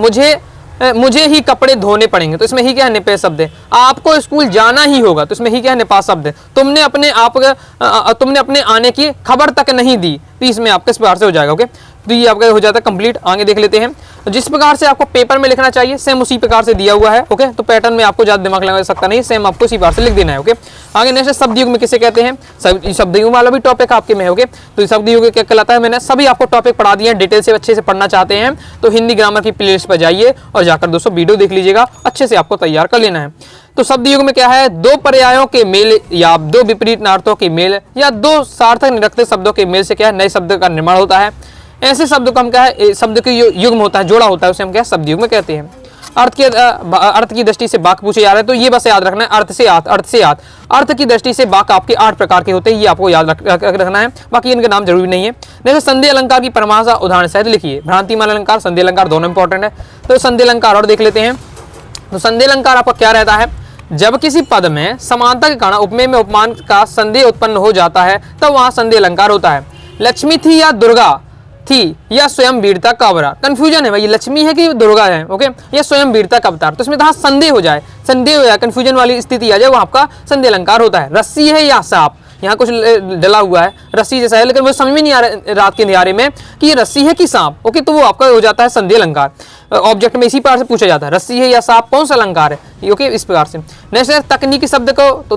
मुझे ही कपड़े धोने पड़ेंगे, तो इसमें ही क्या है, निपात शब्द है। आपको स्कूल जाना ही होगा, तो इसमें ही क्या है, निपात शब्द है। तुमने अपने आने की खबर तक नहीं दी, तो इसमें आपके इस प्रकार से हो जाएगा, ओके। तो ये आपका हो जाता है कंप्लीट। आगे देख लेते हैं, तो जिस प्रकार से आपको पेपर में लिखना चाहिए सेम उसी प्रकार से दिया हुआ है, ओके। तो पैटर्न में आपको ज्यादा दिमाग लगा सकता नहीं, सेम आपको इसी प्रकार से लिख देना है, ओके। आगे नेक्स्ट शब्द युग में किसे कहते हैं, शब्द युग वाला भी टॉपिक आपके में है, ओके। तो शब्द युग क्या कहलाता है, मैंने सभी आपको टॉपिक पढ़ा दिए हैं, डिटेल से अच्छे से पढ़ना चाहते हैं तो हिंदी ग्रामर की प्लेलिस्ट पर जाइए और जाकर दोस्तों वीडियो देख लीजिएगा, अच्छे से आपको तैयार कर लेना है। तो शब्द युग में क्या है, 2 पर्यायों के मेल या 2 विपरीत नार्थों के मेल या 2 सार्थक निरर्थक शब्दों के मेल से क्या है, नए शब्द का निर्माण होता है। ऐसे शब्द को हम क्या है, शब्द के युग्म होता है, जोड़ा होता है, उसे हम क्या है, शब्द युग में कहते हैं। अर्थ की दृष्टि से वाक्य पूछे जा रहे हैं, तो ये बस याद रखना है, अर्थ से याद। अर्थ की दृष्टि से वाक्य आपके 8 प्रकार के होते हैं, ये आपको याद रखना है, बाकी इनके नाम जरूरी नहीं है। जैसे संधि अलंकार की परिभाषा उदाहरण सहित लिखिए। भ्रांतिमान अलंकार, संधि अलंकार दोनों इंपॉर्टेंट है। तो संधि अलंकार और देख लेते हैं। तो संधि अलंकार आपका क्या रहता है, जब किसी पद में समानता के कारण उपमेय में उपमान का संदेह उत्पन्न हो जाता है तब वहां संधि अलंकार होता है। लक्ष्मी थी या दुर्गा थी या स्वयं वीरता का अवतार, कंफ्यूजन है भाई, ये लक्ष्मी है कि दुर्गा है, ओके, या स्वयं वीरता का अवतार, तो इसमें जहां संदेह हो जाए, कंफ्यूजन वाली स्थिति आ जाए, वो आपका संधि अलंकार होता है। रस्सी है या सांप, यहाँ कुछ डला हुआ है, रस्सी जैसा है, लेकिन वो समझ में नहीं आ रहा रात के अंधियारे में कि ये रस्सी है कि सांप, ओके, तो वो आपका हो जाता है संधि अलंकार। ऑब्जेक्ट में इसी प्रकार से पूछा जाता है, रस्सी है या सांप, कौन सा अलंकार है, ओके, इस प्रकार से। नेक्स्ट है तकनीकी शब्द को, तो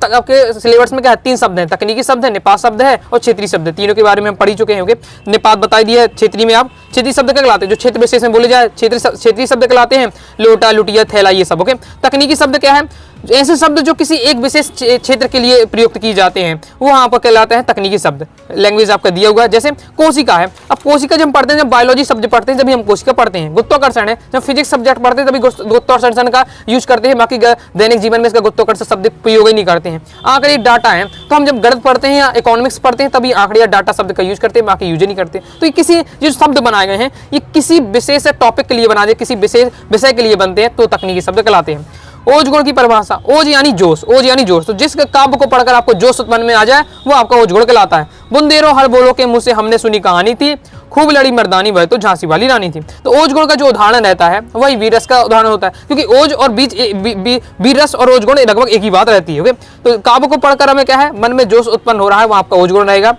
आपके सिलेबस में क्या है, 3 शब्द हैं, तकनीकी शब्द है, निपात शब्द है और क्षेत्रीय शब्द है। तीनों के बारे में हम पढ़ ही चुके हैं, ओके। निपात बताई दी है, क्षेत्रीय में आप क्षेत्रीय शब्द क्या कहलाते हैं, जो क्षेत्र विशेष में बोले जाए क्षेत्रीय शब्द कहलाते हैं, लोटा, लुटिया, थैला, ये सब, ओके। तकनीकी शब्द क्या है, ऐसे शब्द जो किसी एक विशेष क्षेत्र के लिए प्रयुक्त किए जाते हैं वो यहाँ पर कहलाते हैं तकनीकी शब्द। लैंग्वेज आपका दिया हुआ है, जैसे कोशिका है। अब कोशिका जब हम पढ़ते हैं, जब बायोलॉजी सब्जेक्ट पढ़ते हैं, जब हम कोशिका पढ़ते हैं। गुरुत्वाकर्षण है, जब फिजिक्स सब्जेक्ट पढ़ते हैं तभी गुरुत्वाकर्षण का यूज करते हैं, बाकी दैनिक जीवन में इसका गुरुत्वाकर्षण शब्द प्रयोग ही नहीं करते हैं। आंकड़े डाटा है, तो हम जब गणित पढ़ते हैं या इकोनॉमिक्स पढ़ते हैं तभी आंकड़े या डाटा शब्द का यूज करते हैं, बाकी यूज नहीं करते। तो ये किसी जो शब्द बनाए गए हैं ये किसी विशेष टॉपिक के लिए बना दे, किसी विशेष विषय के लिए बनते हैं, तो तकनीकी शब्द कहलाते हैं। ओज गुण की परिभाषा, ओज यानी जोश, तो जिस काव्य को पढ़कर आपको जोश उत्पन्न में आ जाए वो आपका ओज गुण कहलाता है। बुंदेरो हर बोलो के मुंह से हमने सुनी कहानी थी, खूब लड़ी मर्दानी वह तो झांसी वाली रानी थी। तो ओज गुण का जो उदाहरण रहता है वही वीरस का उदाहरण होता है, क्योंकि ओज और वीरस और ओज गुण लगभग एक ही बात रहती है, ओके। तो काव्य को पढ़कर हमें क्या है, मन में जोश उत्पन्न हो रहा है, वह आपका ओज गुण रहेगा।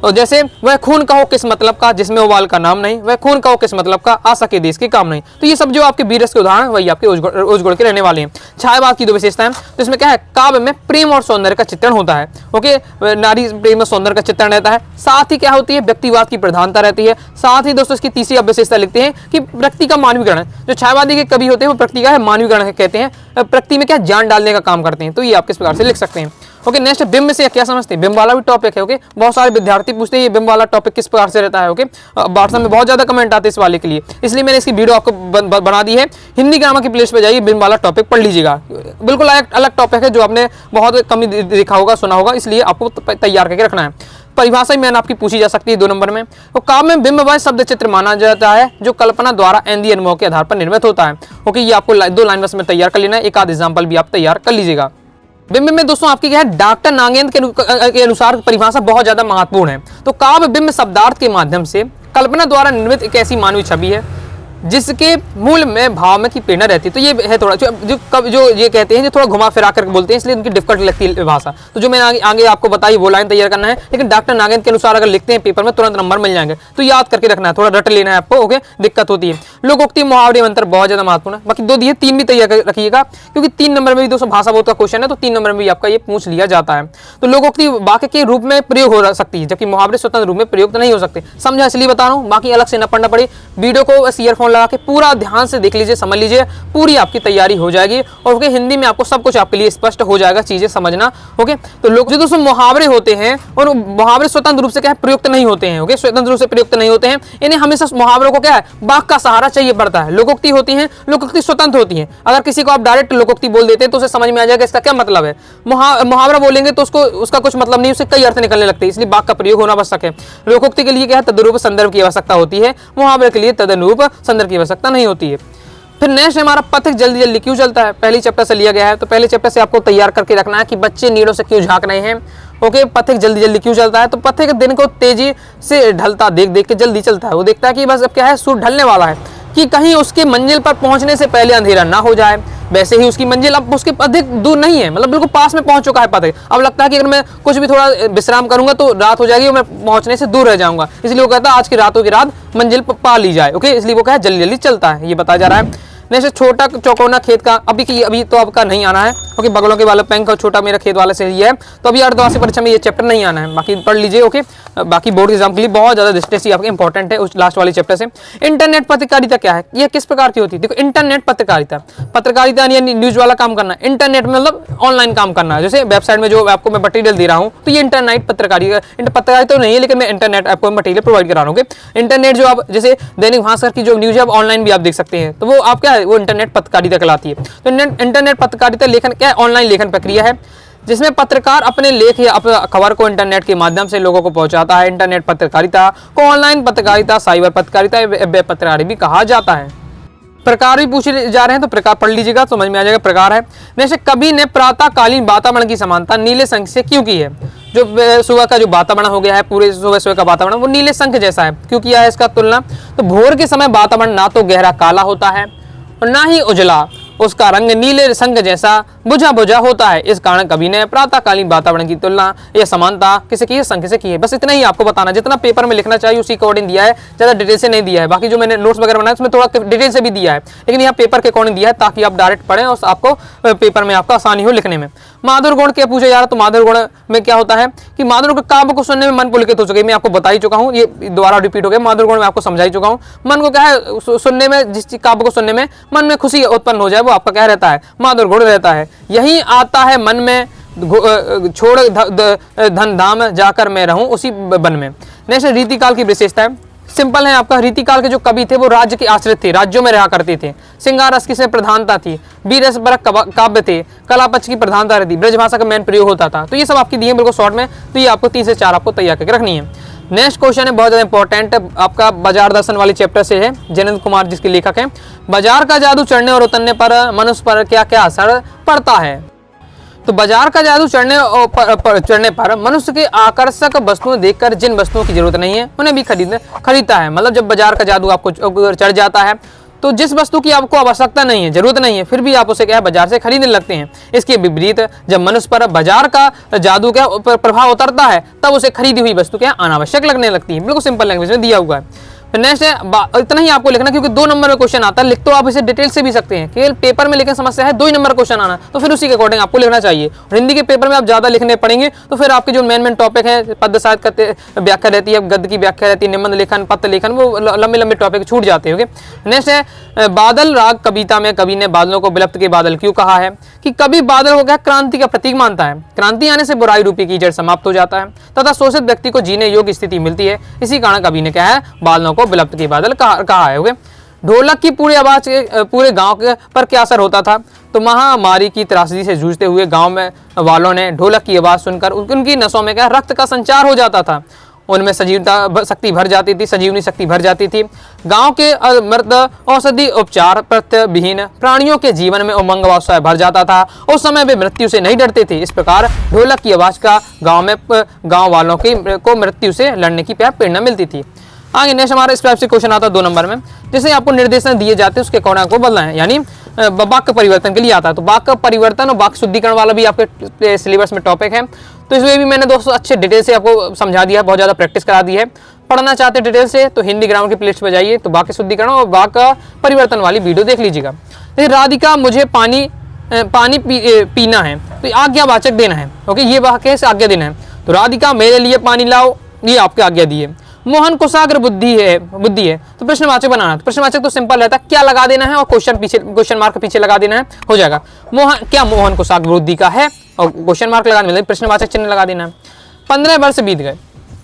तो जैसे वह खून कहो किस मतलब का जिसमें उबाल का नाम नहीं, वह खून कहो किस मतलब का आ सके देश के काम नहीं। तो ये सब जो आपके बीरस के उदाहरण वही आपके उजगुड़ के रहने वाले हैं। छायावाद की दो विशेषताएं, तो इसमें क्या है, काव्य में प्रेम और सौंदर्य का चित्रण होता है। ओके, नारी प्रेम और सौंदर्य का चित्रण रहता है। साथ ही क्या होती है, व्यक्तिवाद की प्रधानता रहती है। साथ ही दोस्तों इसकी तीसरी अब विशेषता लिखते हैं कि प्रकृति का मानवीकरण। जो छायावादी के कवि होते हैं वो प्रकृति का है मानवीकरण कहते हैं, प्रकृति में क्या जान डालने का काम करते हैं। तो ये आप किस प्रकार से लिख सकते हैं। ओके, नेक्स्ट बिंब से क्या समझते हैं, बिंब वाला भी टॉपिक है। ओके, बहुत सारे विद्यार्थी पूछते हैं ये बिंब वाला टॉपिक किस प्रकार से रहता है। ओके, व्हाट्सएप में बहुत ज्यादा कमेंट आते हैं इस वाले के लिए, इसलिए मैंने इसकी वीडियो आपको बना दी है। हिंदी ग्रामर की प्लेलिस्ट पे जाइए, बिंब वाला टॉपिक पढ़ लीजिएगा। बिल्कुल अलग टॉपिक है जो आपने बहुत कम ही देखा होगा, सुना होगा, इसलिए आपको तैयार करके रखना है। परिभाषा में आपकी पूछी जा सकती है 2 नंबर में। तो काव्य में बिंब वह शब्द चित्र माना जाता है जो कल्पना द्वारा एंदी अनुभव के आधार पर निर्मित होता है। ओके, ये आपको 2 लाइन बस में तैयार कर लेना है, एक आध एग्जाम्पल भी आप तैयार कर लीजिएगा। बिंब में दोस्तों आपकी क्या है, डॉक्टर नागेंद्र के अनुसार परिभाषा बहुत ज्यादा महत्वपूर्ण है। तो काव्य बिंब शब्दार्थ के माध्यम से कल्पना द्वारा निर्मित एक ऐसी मानवीय छवि है जिसके मूल में भाव में की प्रेरणा रहती है। तो ये है थोड़ा जो ये कहते हैं जो थोड़ा घुमा फिरा कर बोलते हैं, इसलिए उनकी डिफिकल्ट लगती है भाषा। तो जो मैंने आगे आपको बताई वो लाइन तैयार करना है, लेकिन डॉक्टर नागेंद्र के अनुसार अगर लिखते हैं पेपर में तुरंत नंबर मिल जाएंगे। तो याद करके रखना है, थोड़ा रट लेना है आपको। ओके, दिक्कत होती है। लोकोक्ति मुहावरे मंत्र बहुत ज्यादा महत्वपूर्ण है। बाकी 2 दिए, 3 भी तैयार रखिएगा, क्योंकि 3 नंबर में भी दोस्तों भाषा बोध का क्वेश्चन है, तो 3 नंबर में भी आपका ये पूछ लिया जाता है। तो लोकोक्ति वाक्य के रूप में प्रयोग हो सकती है, जबकि मुहावरे स्वतंत्र रूप में प्रयोग नहीं हो सकते। समझा इसलिए बता रहा हूँ, बाकी अलग से न पढ़ना पड़े। वीडियो को ईयरफोन लगा के पूरा ध्यान से देख लीजिए, समझ लीजिए, पूरी आपकी तैयारी हो जाएगी। और ओके, हिंदी में आपको सब कुछ आपके लिए स्पष्ट हो जाएगा, चीजें समझना। ओके, तो लोग जो दोस्तों मुहावरे होते हैं और मुहावरे स्वतंत्र रूप से क्या है, प्रयुक्त नहीं होते हैं। ओके, स्वतंत्र रूप से प्रयुक्त नहीं होते हैं, इन्हें हमेशा मुहावरों को क्या है, वाक्य का सहारा चाहिए पड़ता है। लोकोक्ति होती है, लोकोक्ति स्वतंत्र होती है। अगर किसी को आप डायरेक्ट लोकोक्ति बोल देते हैं तो उसे समझ में आ जाएगा इसका क्या मतलब है। मुहावरा बोलेंगे तो उसका कुछ मतलब नहीं, उससे कई अर्थ निकलने लगते हैं, इसलिए वाक्य का प्रयोग होना आवश्यक है। लोकोक्ति के लिए क्या है, तदनुरूप संदर्भ की आवश्यकता होती है, मुहावरे के लिए तदनुरूप संदर्भ की आवश्यकता नहीं होती है। फिर नेक्स्ट हमारा पथिक जल्दी जल्दी क्यों चलता है, पहले चैप्टर से लिया गया है। तो पहले चैप्टर से आपको तैयार करके रखना है कि बच्चे नीड़ों से क्यों झांक रहे हैं। ओके, पथिक जल्दी जल्दी क्यों चलता है, तो पथिक दिन को तेजी से ढलता देख देख के जल्दी चलता है। वो देखता है कि बस अब क्या है, सूर्य ढलने वाला है, कि कहीं उसकी मंजिल पर पहुंचने से पहले अंधेरा ना हो जाए। वैसे ही उसकी मंजिल अब उसके अधिक दूर नहीं है, मतलब बिल्कुल पास में पहुंच चुका है पथिक। अब लगता है कि अगर मैं कुछ भी थोड़ा विश्राम करूंगा तो रात हो जाएगी और मैं पहुंचने से दूर रह जाऊंगा, इसलिए वो कहता है आज की रातों की रात मंजिल पा ली जाए। ओके, इसलिए वो क्या है, जल्दी जल्दी चलता है, ये बताया जा रहा है। नेक्स्ट छोटा चौकोना खेत का, अभी तो आपका नहीं आना है। ओके, बगलों के वाला पैंक और छोटा मेरा खेत वाले से ही है, तो अभी अर्धवार्षिक परीक्षा में ये चैप्टर नहीं आना है, बाकी पढ़ लीजिए। ओके, बाकी बोर्ड एग्जाम के लिए बहुत ज्यादा डिस्टेंस आपके इंपॉर्टेंट है उस लास्ट वाले चैप्टर से। इंटरनेट पत्रकारिता क्या है, ये किस प्रकार की होती है, देखो इंटरनेट पत्रकारिता यानी न्यूज वाला काम करना। इंटरनेट में मतलब ऑनलाइन काम करना है, जैसे वेबसाइट में जो आपको मैं मटेरियल दे रहा हूँ, तो ये इंटरनेट पत्रकारिता तो नहीं है, लेकिन मैं इंटरनेट आपको मटेरियल प्रोवाइड करा रहा हूँ। इंटरनेट जो आप जैसे दैनिक भास्कर की जो न्यूज है ऑनलाइन भी आप देख सकते हैं, तो वो आप क्या है, वो इंटरनेट पत्रकारिता कहलाती है। तो इंटरनेट पत्रकारिता लेखन क्या है, ऑनलाइन लेखन प्रक्रिया है जिसमें पत्रकार अपने लेख या अपने खबर को इंटरनेट के माध्यम से लोगों को पहुंचाता है। इंटरनेट पत्रकारिता को ऑनलाइन पत्रकारिता, साइबर पत्रकारिता, वेब पत्रकारिता भी कहा जाता है। प्रकार भी पूछे जा रहे हैं, तो प्रकार पढ़ लीजिएगा, समझ में आ जाएगा। प्रकार है, जैसे कवि ने प्रातःकालीन वातावरण की समानता नीले संख से क्यों की है। जो सुबह का जो वातावरण हो गया है, पूरे सुबह का वातावरण वो नीले संख जैसा है, क्यों किया है इसका तुलना। तो भोर के समय वातावरण ना तो गहरा काला होता है और ना ही उजला, उसका रंग नीले संग जैसा बुझा बुझा होता है। इस कारण कवि ने प्रातःकालीन वातावरण की तुलना या समानता किसी की संख्या से की है। बस इतना ही आपको बताना, जितना पेपर में लिखना चाहिए उसी अकॉर्डिंग दिया है, ज्यादा डिटेल से नहीं दिया है। बाकी जो मैंने नोट्स वगैरह बनाया उसमें थोड़ा डिटेल से भी दिया है, लेकिन यहाँ पेपर के अकॉर्डिंग दिया है ताकि आप डायरेक्ट पढ़ें और आपको पेपर में आपका आसानी हो लिखने में। माधुर गुण क्या पूछा जा रहा है, तो माधुर गुण में क्या होता है कि माधुर के काव्य को सुनने में मन पुलकित हो चुके, मैं आपको बता ही चुका हूँ, ये दोबारा रिपीट हो गया। माधुर गुण में आपको समझा ही चुका हूँ। मन को क्या है, सुनने में, जिस काव्य को सुनने में मन में खुशी उत्पन्न हो जाए वो आपका क्या रहता है, माधुर गुण रहता है। यही आता है मन में, छोड़ धन धाम जाकर मैं रहूं उसी वन में। नेक्स्ट रीतिकाल की विशेषता है, सिंपल है आपका। रीतिकाल के जो कवि थे वो राज्य के आश्रित थे, राज्यों में रहा करते थे। श्रृंगार रस की से प्रधानता थी, वीर रस परक काव्य थे, कला पक्ष की प्रधानता रहती, ब्रज भाषा का मेन प्रयोग होता था। तो ये सब आपकी दिए बिल्कुल शॉर्ट में, तो ये आपको 3 से 4 आपको तैयार करके रखनी है। नेक्स्ट क्वेश्चन है बहुत ज्यादा इंपॉर्टेंट, आपका बाजार दर्शन वाले चैप्टर से है, जयनंद कुमार जिसके लेखक हैं। बाजार का जादू चढ़ने और उतरने पर मनुष्य पर क्या क्या असर पड़ता है। तो बाजार का जादू चढ़ने पर मनुष्य के आकर्षक वस्तुएं देखकर जिन वस्तुओं की जरूरत नहीं है उन्हें भी खरीदता है। मतलब जब बाजार का जादू आपको चढ़ जाता है तो जिस वस्तु की आपको आवश्यकता नहीं है, जरूरत नहीं है, फिर भी आप उसे क्या है बाजार से खरीदने लगते हैं। इसके विपरीत जब मनुष्य पर बाजार का जादू क्या प्रभाव उतरता है, तब उसे खरीदी हुई वस्तु क्या अनावश्यक लगने लगती है। बिल्कुल सिंपल लैंग्वेज में दिया हुआ है। नेक्स्ट है, इतना ही आपको लिखना, क्योंकि 2 नंबर में क्वेश्चन आता है। लिख तो आप इसे डिटेल से भी सकते हैं, केवल पेपर में, लेकिन समस्या है 2 ही नंबर क्वेश्चन आना, तो फिर उसी के अकॉर्डिंग आपको लिखना चाहिए। और हिंदी के पेपर में आप ज्यादा लिखने पड़ेंगे, तो फिर आपके जो मेन टॉपिक है, पद साहित्य व्याख्या रहती है, गद्य की व्याख्या रहती है, निबंध लेखन, पत्र लेखन, वो लंबे टॉपिक छूट जाते हैं। नेक्स्ट है, बादल राग कविता में कवि ने बादलों को विलुप्त के बादल क्यों कहा है? कि कवि बादल को क्या क्रांति का प्रतीक मानता है। क्रांति आने से बुराई रूपी कीचड़ समाप्त हो जाता है तथा शोषित व्यक्ति को जीने योग्य स्थिति मिलती है। इसी कारण कवि ने क्या है बादलों को विलुप्त के बादल कहा है। ढोलक की पूरी आवाज पूरे गांव पर क्या असर होता था? तो महामारी की त्रासदी से जूझते हुए गांव में वालों ने ढोलक की आवाज सुनकर उनकी नसों में क्या रक्त का संचार हो जाता था, उनमें सजीवता शक्ति भर जाती थी, सजीवनी शक्ति भर जाती थी। गांव के मृत औषधि उपचार प्रत्यय विहीन प्राणियों के जीवन में उमंग व उत्साह भर जाता था। उस समय वे मृत्यु से नहीं डरते थे। इस प्रकार ढोलक की आवाज का गांव वालों को मृत्यु से लड़ने की प्रेरणा मिलती थी। आगे नेक्स्ट हमारा इस टाइप से क्वेश्चन आता है 2 नंबर में, जैसे आपको निर्देशन दिए जाते हैं उसके अकॉर्डिंग आपको बदलना है, यानी वाक्य परिवर्तन के लिए आता है। तो वाक्य परिवर्तन और वाक्य शुद्धिकरण वाला भी आपके सिलेबस में टॉपिक है, तो इसमें भी मैंने दोस्तों अच्छे डिटेल से आपको समझा दिया है, बहुत ज़्यादा प्रैक्टिस करा दी है। पढ़ना चाहते हैं डिटेल से तो हिंदी ग्रामर की प्लेलिस्ट पे जाइए, तो वाक्य शुद्धिकरण और वाक्य परिवर्तन वाली वीडियो देख लीजिएगा। जैसे राधिका मुझे पानी पीना है, तो आज्ञावाचक देना है। ओके, ये वाक्य से आज्ञा देना है। तो राधिका मेरे लिए पानी लाओ, ये आपकी आज्ञा दी है। मोहन कुशाग्र बुद्धि है, तो प्रश्नवाचक बनाना है। तो प्रश्नवाचक तो सिंपल रहता है, क्या लगा देना है और क्वेश्चन मार्क पीछे लगा देना है, हो जाएगा। मोहन कुशाग्र बुद्धि का है और क्वेश्चन मार्क लगाने में प्रश्नवाचक चिन्ह लगा देना है। 15 वर्ष बीत गए,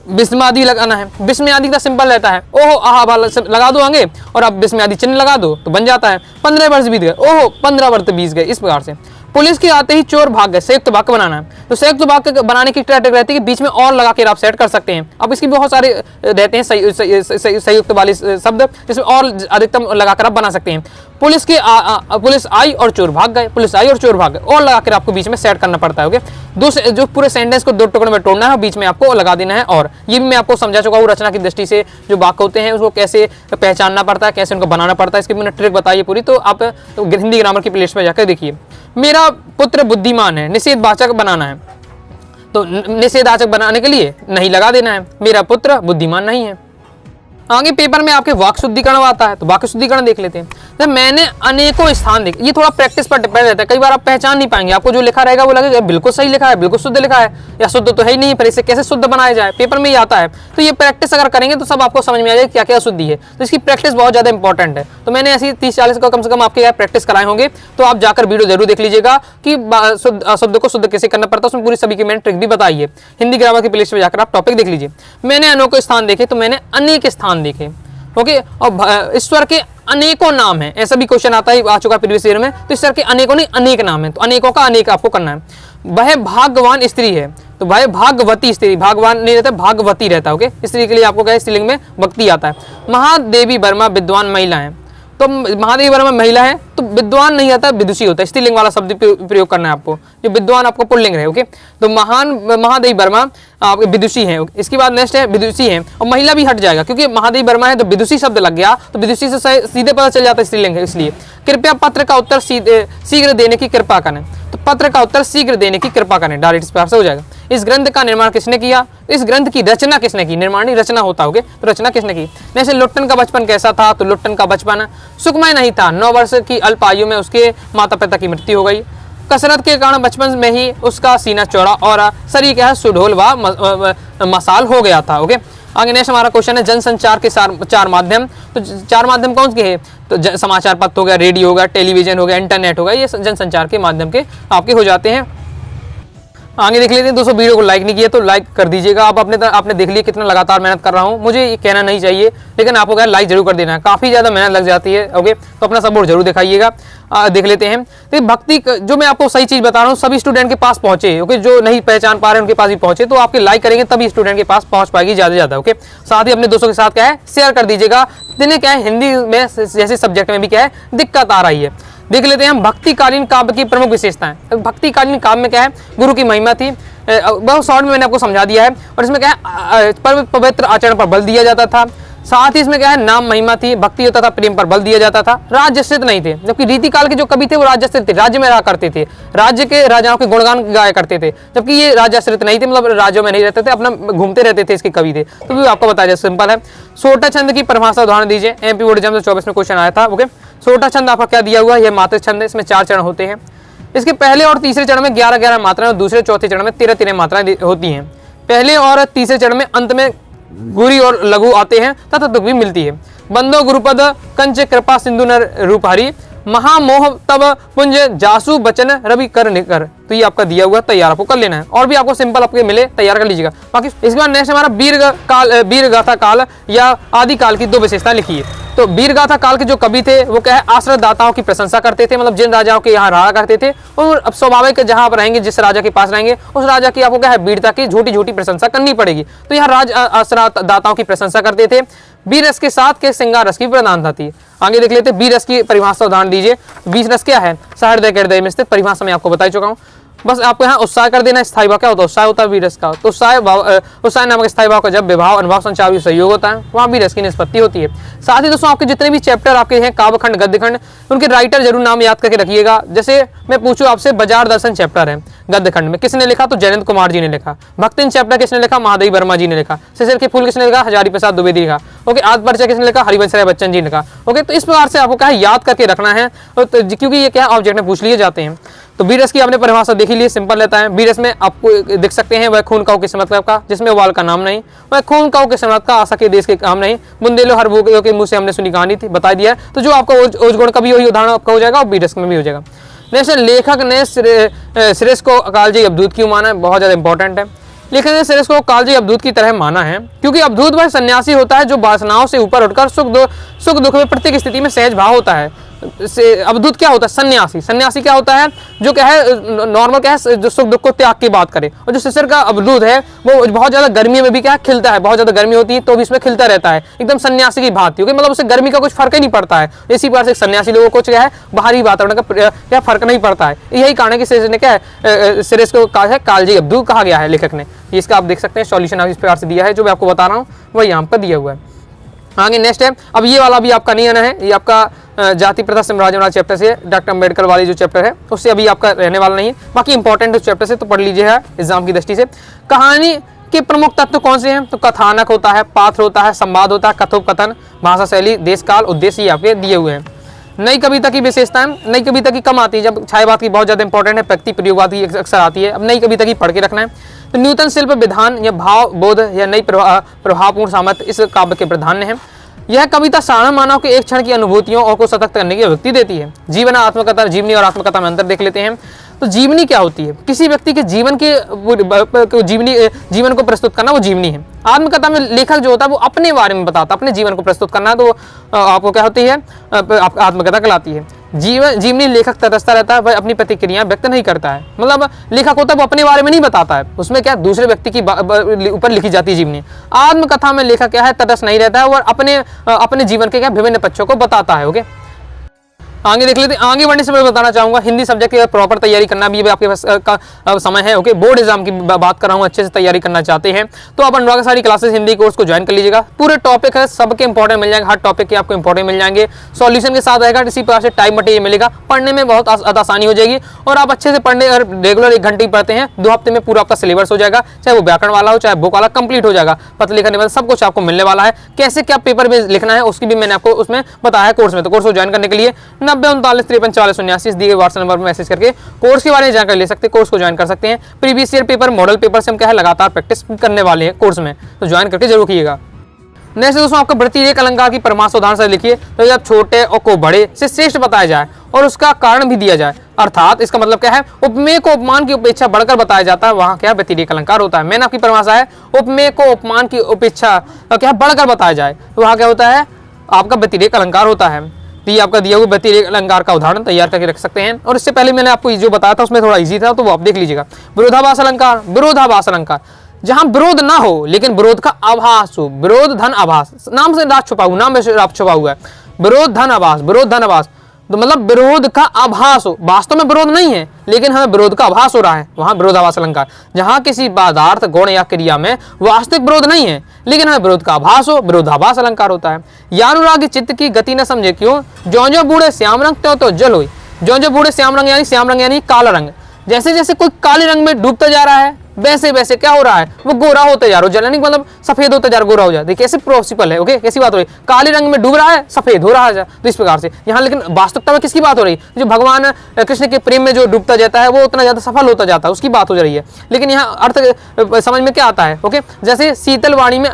विस्म आदि लगाना है। विस्म आदि का सिंपल रहता है, ओहो आहा लगा दो आगे और अब विस्म आदि चिन्ह लगा दो तो बन जाता है। 15 वर्ष बीत गए, ओहो 15 वर्ष बीत गए, इस प्रकार से। पुलिस के आते ही चोर भाग गए, संयुक्त वाक्य बनाना है। तो संयुक्त वाक्य बनाने की ट्रिक रहती है कि बीच में और लगा के आप सेट कर सकते हैं। अब इसकी बहुत सारे रहते हैं संयुक्त वाले शब्द, जिसमें और अधिकतम लगाकर आप बना सकते हैं। पुलिस आई और चोर भाग गए, पुलिस आई और चोर भाग गए, और लगाकर आपको बीच में सेट करना पड़ता है। ओके, जो पूरे सेंटेंस को 2 टुकड़ों में तोड़ना है और बीच में आपको लगा देना है। और ये भी मैं आपको समझा चुका हूँ रचना की दृष्टि से जो वाक्य होते हैं उसको कैसे पहचानना पड़ता है, कैसे उनको बनाना पड़ता है, इसकी मैंने ट्रिक बताई है पूरी। तो आप हिंदी ग्रामर की प्लेलिस्ट में जाकर देखिए। मेरा पुत्र बुद्धिमान है, निषेधवाचक बनाना है। तो निषेधवाचक बनाने के लिए नहीं लगा देना है, मेरा पुत्र बुद्धिमान नहीं है। आगे पेपर में आपके वाक्य शुद्धिकरण आता है, तो वाक्य शुद्धिकरण देख लेते हैं। तो मैंने अनेकों स्थान देखे, ये थोड़ा प्रैक्टिस पर डिपेंड रहता है। कई बार आप पहचान नहीं पाएंगे, आपको जो लिखा रहेगा वो लगेगा बिल्कुल सही लिखा है, बिल्कुल शुद्ध लिखा है, या शुद्ध तो है ही नहीं, पर इसे कैसे शुद्ध बनाया जाए, पेपर में ही आता है। तो ये प्रैक्टिस अगर करेंगे तो सब आपको समझ में आ जाएगा क्या क्या शुद्धि है। तो इसकी प्रैक्टिस बहुत ज्यादा इंपॉर्टेंट है। तो मैंने ऐसी 30-40 का कम से कम आपके प्रैक्टिस कराए होंगे, तो आप जाकर वीडियो जरूर देख लीजिएगा कि शुद्ध को शुद्ध कैसे करना पड़ता है। उसमें पूरी सभी की मैंने ट्रिक भी बताई है। हिंदी ग्रामर की प्लेलिस्ट में जाकर आप टॉपिक देख लीजिए। मैंने अनेकों स्थान देखे, तो मैंने अनेक स्थान देखे। ओके, और ईश्वर के अनेकों नाम है, ऐसा भी क्वेश्चन आता है, आ चुका प्रीवियस ईयर में। तो ईश्वर के अनेकों नहीं अनेक नाम है, तो अनेकों का अनेक आपको करना है। वह भाग्यवान स्त्री है, तो वह भागवती स्त्री, भागवान नहीं रहता, भागवती रहता है। ओके, स्त्री के लिए आपको क्या है, स्त्रीलिंग में भक्ति आता है। महादेवी वर्मा विद्वान महिला है, तो महादेवी वर्मा महिला है, तो विद्वान नहीं आता, विदुषी होता है। स्त्रीलिंग वाला शब्द प्रयोग करना है आपको, जो विद्वान आपको पुल्लिंग रहे। ओके, तो महादेवी वर्मा आपके विदुषी है। इसके बाद नेक्स्ट है विदुषी है, और महिला भी हट जाएगा क्योंकि महादेवी वर्मा है तो विदुषी शब्द लग गया, तो विदुषी से सीधे पता चल जाता है स्त्रीलिंग है। इसलिए कृपया पत्र का उत्तर शीघ्र देने की कृपा करें, तो पत्र का उत्तर शीघ्र देने की कृपा करें, डायरेक्ट इस प्रकार से हो जाएगा। इस ग्रंथ का निर्माण किसने किया, इस ग्रंथ की रचना किसने की, निर्माण नहीं रचना होता होगा, तो रचना किसने की। जैसे लुट्टन का बचपन कैसा था, तो लुट्टन का बचपन सुखमय नहीं था, 9 वर्ष की अल्प आयु में उसके माता पिता की मृत्यु हो गई। कसरत के कारण बचपन में ही उसका सीना चौड़ा और शरीर क्या है सुडोल व मसाल हो गया था। ओके, आगे नेक्स्ट हमारा क्वेश्चन है जनसंचार के 4 माध्यम। तो 4 माध्यम कौन से हैं, तो समाचार पत्र हो गया, रेडियो हो गया, टेलीविजन हो गया, इंटरनेट हो गया, ये जनसंचार के माध्यम के आपके हो जाते हैं। आगे देख लेते हैं दोस्तों। वीडियो को लाइक नहीं किया तो लाइक कर दीजिएगा। आप आपने देख लिया कितना लगातार मेहनत कर रहा हूँ, मुझे ये कहना नहीं चाहिए, लेकिन आपको क्या लाइक जरूर कर देना है, काफ़ी ज़्यादा मेहनत लग जाती है। ओके, तो अपना सपोर्ट जरूर दिखाइएगा। देख लेते हैं। तो भक्ति जो मैं आपको सही चीज़ बता रहा हूँ सभी स्टूडेंट के पास पहुँचे। ओके, जो नहीं पहचान पा रहे उनके पास भी पहुँचे, तो आपके लाइक करेंगे तभी स्टूडेंट के पास पहुँच पाएगी ज़्यादा से ज़्यादा। ओके, साथ ही अपने दोस्तों के साथ क्या है शेयर कर दीजिएगा, जिन्हें क्या है हिंदी में जैसे सब्जेक्ट में भी क्या है दिक्कत आ रही है। देख लेते हैं हम भक्तिकालीन काव्य की प्रमुख विशेषताएं। भक्तिकालीन काव्य में क्या है गुरु की महिमा थी, बहुत शॉर्ट में मैंने आपको समझा दिया है। और इसमें क्या है पवित्र आचरण पर बल दिया जाता था, साथ ही इसमें क्या है, नाम महिमा थी, भक्ति होता था, प्रेम पर बल दिया जाता था, राज्यस्थित नहीं थे। जबकि रीतिकाल के जो कवि थे वो राज्यस्थित थे, राज्य में रहा करते थे, राज्य के राजाओं के गुणगान गाया करते थे। जबकि ये राज्याश्रित नहीं थे, मतलब राज्यों में नहीं रहते थे, अपना घूमते रहते थे, इसके कवि थे। तो भी आपको बताया जाए, सिंपल है। सोटा छंद की परिभाषा उदाहरण दीजिए, एमपी बोर्ड एग्जाम 24 में क्वेश्चन आया था। ओके, सोटा छंद आपका क्या दिया हुआ है, यह मात्र छंद है, इसमें 4 चरण होते हैं। इसके पहले और तीसरे चरण में 11-11 मात्राएं और दूसरे चौथे चरण में 13-13 मात्राएं होती हैं। पहले और तीसरे चरण में अंत में गुरी और लघु आते हैं तथा तुक भी मिलती है। बंदो गुरुपद कंच कृपा सिंधु नर रूप हरि महामोह तब पुंज जासु बचन रवि कर निकर। तो ये आपका दिया हुआ, तैयार आपको कर लेना है। और भी आपको सिंपल आपके मिले, तैयार कर लीजिएगा। बाकी इसके बाद नेक्स्ट हमारा वीर गाथा काल या आदि काल की 2 विशेषताएं लिखी है। तो वीर गाथा काल के जो कवि थे वो क्या है, आश्रय दाताओं की प्रशंसा करते थे, मतलब जिन राजाओं के यहाँ रहा करते थे और अब स्वाभाविक जहां आप रहेंगे, जिस राजा के पास रहेंगे उस राजा की आपको क्या है, वीरता की झूठी झूठी प्रशंसा करनी पड़ेगी। तो यहाँ राज आश्रय दाताओं की प्रशंसा करते थे। बीर रस के साथ के श्रृंगार रस की प्रधानता थी। आगे देख लेते हैं, बीर रस की परिभाषा उदाहरण दीजिए। बीर रस क्या है, सहृदय के हृदय में स्थित, परिभाषा में आपको बता चुका हूँ। बस आपको यहाँ उत्साह कर देना। स्थायी भाव क्या होता है, उत्साह होता है वीर रस का। तो उत्साह नामक स्थायी भाव का जब विभाव अनुभव संचार सहयोग होता है, वहाँ वीर रस की निष्पत्ति होती है। साथ ही दोस्तों आपके जितने भी चैप्टर आपके हैं, काव्यखंड गद्यखंड, उनके राइटर जरूर नाम याद करके रखिएगा। जैसे मैं पूछूं आपसे, बाजार दर्शन चैप्टर है गद्यखंड में, किसने लिखा, तो जयंत कुमार जी ने लिखा। भक्तिन चैप्टर किसने लिखा, महादेवी वर्मा जी ने लिखा। शिशिर के फूल किसने लिखा, हजारी प्रसाद द्विवेदी लिखा। ओके, आद परिचय किसने लिखा, हरिवंश राय बच्चन जी ने लिखा। ओके, तो इस प्रकार से आपको क्या है, याद करके रखना है, क्योंकि ये क्या ऑब्जेक्ट में पूछ लिए जाते हैं। तो बीरस की आपने परिभाषा देखी ली, सिंपल रहता है। बीरस में आपको देख सकते हैं, वह खून काऊ के मतलब का, जिसमें वाल का नाम नहीं, वह खून काऊ के समर्थ का, आशा के देश के काम नहीं, बुंदेलो हर भूखियों के मुंह से हमने सुनी कहानी थी, बता दिया है। तो जो आपका ओजगुण का भी वही उदाहरण आपका हो जाएगा और बीरस में भी हो जाएगा। नेक्स्ट, लेखक ने श्रेष्ठ को कालजी अवधूत क्यों माना है, बहुत ज्यादा इंपॉर्टेंट है। लेखक ने श्रेष्ठ को कालजी अवधूत की तरह माना है क्योंकि अवधूत वह सन्यासी होता है जो वासनाओं से ऊपर उठकर सुख दुख में प्रत्येक स्थिति में सहज भाव होता है। अवधूत क्या होता है, सन्यासी। सन्यासी क्या होता है, जो क्या है, नॉर्मल क्या है, जो सुख दुख को त्याग की बात करे। और जो शिशिर का अवधूत है वो बहुत ज्यादा गर्मी में भी क्या है, खिलता है, बहुत ज्यादा गर्मी होती है तो भी इसमें खिलता रहता है, एकदम सन्यासी की भांति, क्योंकि मतलब उससे गर्मी का कुछ फर्क ही नहीं पड़ता है। इसी प्रकार से सन्यासी लोगों को क्या है, बाहरी वातावरण का क्या फर्क नहीं पड़ता है। यही कारण है कि शिशिर ने क्या है, शिशिर को कहा है कालजी अवधूत कहा गया है लेखक ने। इसका आप देख सकते हैं, सॉल्यूशन इस प्रकार से दिया है, जो मैं आपको बता रहा हूँ वही यहाँ पर दिया हुआ है। आगे नेक्स्ट है, अब ये वाला भी आपका नहीं आना है, ये आपका जाति प्रथा साम्राज्य वाला चैप्टर से, डॉक्टर अम्बेडकर वाली जो चैप्टर है उससे अभी आपका रहने वाला नहीं है। बाकी इंपॉर्टेंट उस चैप्टर से तो पढ़ लीजिए एग्जाम की दृष्टि से। कहानी के प्रमुख तत्व कौन से हैं, तो कथानक होता है, पात्र होता है, संवाद होता है, कथोपकथन, भाषा शैली, देश काल, उद्देश्य, ये आपके दिए हुए हैं। नई कविता की विशेषताएं, नई कविता की कम आती है, जब छायावाद की बहुत ज्यादा इंपॉर्टेंट है, व्यक्ति प्रयोगवाद की अक्सर आती है। अब नई कविता की पढ़ के रखना है। तो न्यूतन शिल्प विधान या भाव बोध या नई प्रभावपूर्ण सामर्थ्य इस काव्य के प्राधान्य है। यह कविता साधारण मानव के एक क्षण की अनुभूतियों और को सतत करने की अभिव्यक्ति देती है। जीवन आत्मकथा, जीवनी और आत्मकथा में अंतर देख लेते हैं। तो जीवनी क्या होती है, किसी व्यक्ति के जीवन के जीवन को प्रस्तुत करना, वो जीवनी है। आत्मकथा में लेखक जो होता है वो अपने बारे में बताता है, अपने जीवन को प्रस्तुत करना, तो आपको क्या होती है, आत्मकथा कहलाती है। जीवनी लेखक तटस्थ रहता है, वह अपनी प्रतिक्रिया व्यक्त नहीं करता है, मतलब लेखक होता है वो अपने बारे में नहीं बताता है, उसमें क्या दूसरे व्यक्ति की ऊपर लिखी जाती है जीवनी। आत्मकथा में लेखक क्या है, तटस्थ नहीं रहता है और अपने जीवन के क्या विभिन्न पक्षों को बताता है। ओके, आगे देख लेते हैं। आगे बढ़ने से मैं बताना चाहूंगा, हिंदी सब्जेक्ट की प्रॉपर तैयारी करना भी आपके पास का समय है। ओके, बोर्ड एग्जाम की बात कर रहा हूँ, अच्छे से तैयारी करना चाहते हैं तो आप अनुराग सारी क्लासेस हिंदी कोर्स को ज्वाइन कर लीजिएगा। पूरे टॉपिक है, सबके इंपॉर्टेंट मिल जाएंगे, हर टॉपिक के आपको इंपॉर्टेंट मिल जाएंगे, सॉल्यूशन के साथ रहेगा। इसी प्रकार से टाइम मटेरियल मिलेगा, पढ़ने में बहुत आसानी हो जाएगी और आप अच्छे से पढ़ने, अगर रेगुलर 1 घंटे पढ़ते हैं 2 हफ्ते में पूरा आपका सिलेबस हो जाएगा, चाहे वो व्याकरण वाला हो चाहे बुक वाला, कंप्लीट हो जाएगा। पत्र लिखने वाला सब कुछ आपको मिलने वाला है। कैसे क्या पेपर में लिखना है उसकी भी मैंने आपको उसमें बताया है कोर्स में। तो कोर्स को ज्वाइन करने के लिए 9039534079 दिए व्हाट्सएप नंबर पर मैसेज करके कोर्स के बारे में जानकारी ले सकते हैं, कोर्स को ज्वाइन कर सकते हैं। Previous year paper, model paper से हम क्या है लगातार प्रैक्टिस करने वाले हैं कोर्स में, तो ज्वाइन करके जरूर कीजिएगा। नेक्स्ट दोस्तों, आपका वृत्ति अलंकार की परिभाषा उदाहरण से लिखिए। तो जब छोटे और को बड़े से श्रेष्ठ बताया जाए और उसका कारण भी दिया जाए, अर्थात इसका मतलब क्या है, उपमेय को उपमान की उपेक्षा बढ़कर बताया जाता है, वहां क्या व्यतिरेक अलंकार होता है। मैंने आपकी परिभाषा है, उपमेय को उपमान की उपेक्षा क्या बढ़कर बताया जाए, तो वहां क्या होता है, आपका व्यतिरेक अलंकार होता है। तो ये आपका दिया हुआ व्यतिरेक अलंकार का उदाहरण तैयार करके रख सकते हैं। और इससे पहले मैंने आपको जो बताया था उसमें थोड़ा इजी था, तो वो आप देख लीजिएगा। विरोधाभास अलंकार, विरोधाभास अलंकार जहां विरोध ना हो लेकिन विरोध का आभास हो, विरोध धन आभास, नाम से राज छुपा हुआ, नाम में राज छुपा हुआ है। विरोध धन आभास, विरोध धन आभास, तो मतलब विरोध का आभास हो, वास्तव में विरोध नहीं है लेकिन हमें विरोध का आभास हो रहा है, वहां विरोधाभास अलंकार। जहां किसी पदार्थ गुण या क्रिया में वास्तविक विरोध नहीं है लेकिन हमें विरोध का आभास हो, विरोधाभास अलंकार होता है। यानुरागी चित्त की गति न समझे क्यों, ज्यों ज्यों बूढ़े श्याम रंग त्यों तो जल हुई। ज्यों ज्यों बूढ़े श्याम रंग यानी काला रंग, जैसे जैसे कोई काले रंग में डूबता जा रहा है वैसे वैसे क्या हो रहा है, वो गोरा होते जा रहा है। जलानी मतलब सफेद होते जा रहा, गोरा हो जाए। देखिए कैसे पॉसिबल है, ओके कैसी बात हो रही है, काले रंग में डूब रहा है सफेद हो रहा है। तो इस प्रकार से यहाँ लेकिन वास्तविकता में किसकी बात हो रही है, जो भगवान कृष्ण के प्रेम में जो डूबता जाता है वो उतना ज्यादा सफल होता जाता है, उसकी बात हो रही है। लेकिन यहाँ अर्थ समझ में क्या आता है, ओके जैसे शीतल वाणी में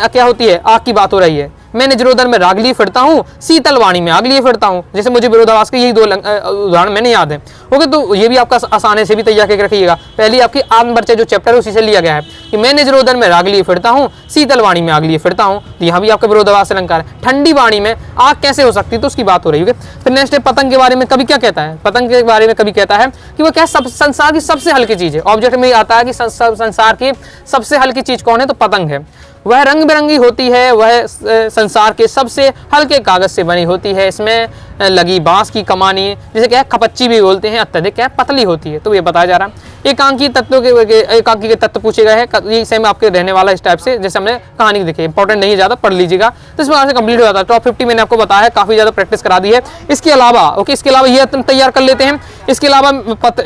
क्या होती है, आग की बात हो रही है। मैं निजरोधन में राग लिए फिरता हूँ, शीतल वाणी में आग लिए फिरता हूँ। जैसे मुझे विरोधाभास के यही दो उदाहरण मैंने याद है, ओके। तो ये भी आपका आसानी से भी तैयार करके रखिएगा। पहली आपकी आत्मपरिचय जो चैप्टर है उसी से लिया गया है कि मैं निजरोधन में राग लिए फिरता हूँ, शीतल वाणी में आग लिए फिरता हूँ। तो यहाँ भी आपका विरोधाभास अलंकार है। ठंडी वाणी में आग कैसे हो सकती है, तो उसकी बात हो रही है। फिर नेक्स्ट है पतंग के बारे में कवि क्या कहता है, पतंग के बारे में कवि कहता है कि वो क्या संसार की सबसे हल्की चीज है। ऑब्जेक्ट में आता है कि संसार की सबसे हल्की चीज कौन है, तो पतंग है। वह रंग बिरंगी होती है, वह संसार के सबसे हल्के कागज से बनी होती है। इसमें लगी बांस की कमानी जिसे क्या है खपच्ची भी बोलते हैं, अत्यधिक क्या है पतली होती है। तो ये बताया जा रहा है। एकांकी तत्वों के एकांकी के तत्व पूछे गए हैं, ये सेम आपके रहने वाला इस टाइप से जैसे हमने कहानी देखी। इंपॉर्टेंट नहीं ज्यादा, पढ़ लीजिएगा तो इस प्रकार से कंप्लीट हो जाता है। टॉप 50 मैंने आपको बताया है, काफी ज्यादा प्रैक्टिस करा दी है। इसके अलावा ओके, इसके अलावा ये तैयार कर लेते हैं। इसके अलावा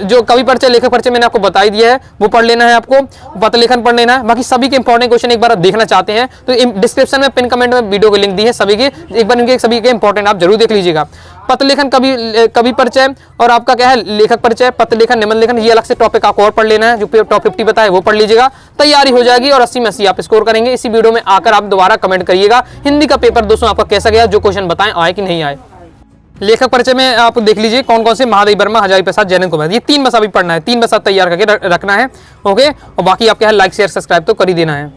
जो कवि परिचय लेखक परिचय मैंने आपको बता दिया है, वो पढ़ लेना है आपको, पत्र लेखन पढ़ लेना है। बाकी सभी के इंपॉर्टेंट क्वेश्चन एक बार आप देखना चाहते हैं तो डिस्क्रिप्शन में पिन कमेंट में वीडियो को लिंक दी है सभी के, एक बार इनके सभी के इंपॉर्टेंट आप जरूर देख लीजिएगा। पत्र लेखन कवि परिचय और आपका क्या है लेखक परिचय, पत्र लेखन निबंध लेखन, ये अलग से टॉपिक आपको और पढ़ लेना है। जो टॉप 50 बताए वो पढ़ लीजिएगा, तैयारी हो जाएगी और 80 में 80 आप स्कोर करेंगे। इसी वीडियो में आकर आप दोबारा कमेंट करिएगा हिंदी का पेपर दोस्तों आपका कैसा गया, जो क्वेश्चन बताएं आए कि नहीं आए। लेखक परिचय में आप देख लीजिए कौन कौन से, महादेव वर्मा, हजारी प्रसाद, जयनंद कुमार, ये 3 बस अभी पढ़ना है, 3 बस आप तैयार करके रखना है, ओके। और बाकी आपके लाइक शेयर सब्सक्राइब तो कर ही देना है।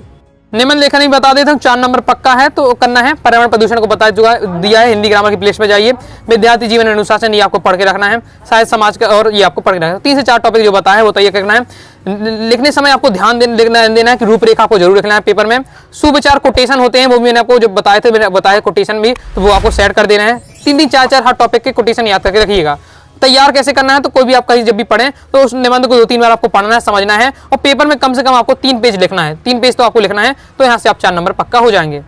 निबंध लेखन ही बता देता हूँ, 4 नंबर पक्का है तो करना है। पर्यावरण प्रदूषण को बता दिया है, हिंदी ग्रामर की प्लेलिस्ट में जाइए। विद्यार्थी जीवन अनुशासन ये आपको पढ़ के रखना है, साहित्य समाज का और ये आपको पढ़ के रखना है। 3 से 4 टॉपिक जो बताया है वो तैयार करना है। लिखने समय आपको ध्यान देना है कि रूपरेखा को जरूर लिखना है पेपर में। सुविचार कोटेशन होते हैं, वो भी मैंने आपको जो बताए थे, मैंने बताया कोटेशन भी, तो वो आपको सेट कर देना है। 3-3 4-4 हर टॉपिक के कोटेशन याद करके रखिएगा। तैयार कैसे करना है, तो कोई भी आप कहीं जब भी पढ़ें तो उस निबंध को 2-3 बार आपको पढ़ना है, समझना है और पेपर में कम से कम आपको 3 पेज लिखना है। 3 पेज तो आपको लिखना है, तो यहाँ से आप 4 नंबर पक्का हो जाएंगे।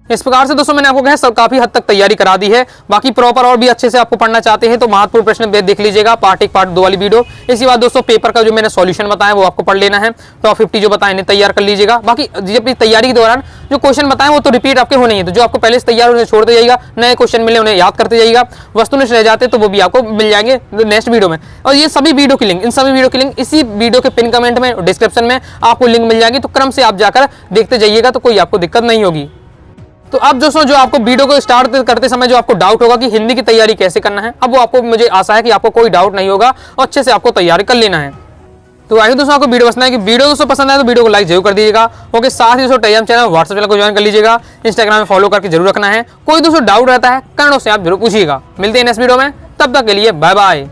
इस प्रकार से दोस्तों मैंने आपको कहा सब काफी हद तक तैयारी करा दी है। बाकी प्रॉपर और भी अच्छे से आपको पढ़ना चाहते हैं तो महत्वपूर्ण प्रश्न देख लीजिएगा, पार्ट 1 पार्ट 2 वाली वीडियो। इसी बात दोस्तों पेपर का जो मैंने सॉल्यूशन बताया वो आपको पढ़ लेना है। टॉप 50 जो बताए इन्हें तैयार कर लीजिएगा। बाकी जब तैयारी के दौरान जो क्वेश्चन बताएं वो तो रिपीट आपके होने हैं, तो जो आपको पहले से तैयार उन्हें छोड़ते जाइएगा, नए क्वेश्चन मिले उन्हें याद करते जाइएगा। वस्तुनिष्ठ रह जाते तो वो भी आपको मिल जाएंगे नेक्स्ट वीडियो में। और ये सभी वीडियो की लिंक, इन सभी वीडियो की लिंक इसी वीडियो के पिन कमेंट में डिस्क्रिप्शन में आपको लिंक मिल जाएगी, तो क्रम से आप जाकर देखते जाइएगा तो कोई आपको दिक्कत नहीं होगी। तो अब दोस्तों जो आपको वीडियो को स्टार्ट करते समय जो आपको डाउट होगा कि हिंदी की तैयारी कैसे करना है, अब वो आपको मुझे आशा है कि आपको कोई डाउट नहीं होगा और अच्छे से आपको तैयारी कर लेना है। तो आइए दोस्तों आपको वीडियो पसंद है कि वीडियो दोस्तों पसंद आए तो वीडियो को लाइक जरूर कर दीजिएगा, ओके। साथ ही दोस्तों टेलीग्राम चैनल व्हाट्सएप चैनल को ज्वाइन कर लीजिएगा, इंस्टाग्राम में फॉलो करके जरूर रखना है। कोई दोस्तों डाउट रहता है कमेंट से आप जरूर पूछिएगा। मिलते हैं नेक्स्ट वीडियो में, तब तक के लिए बाय बाय।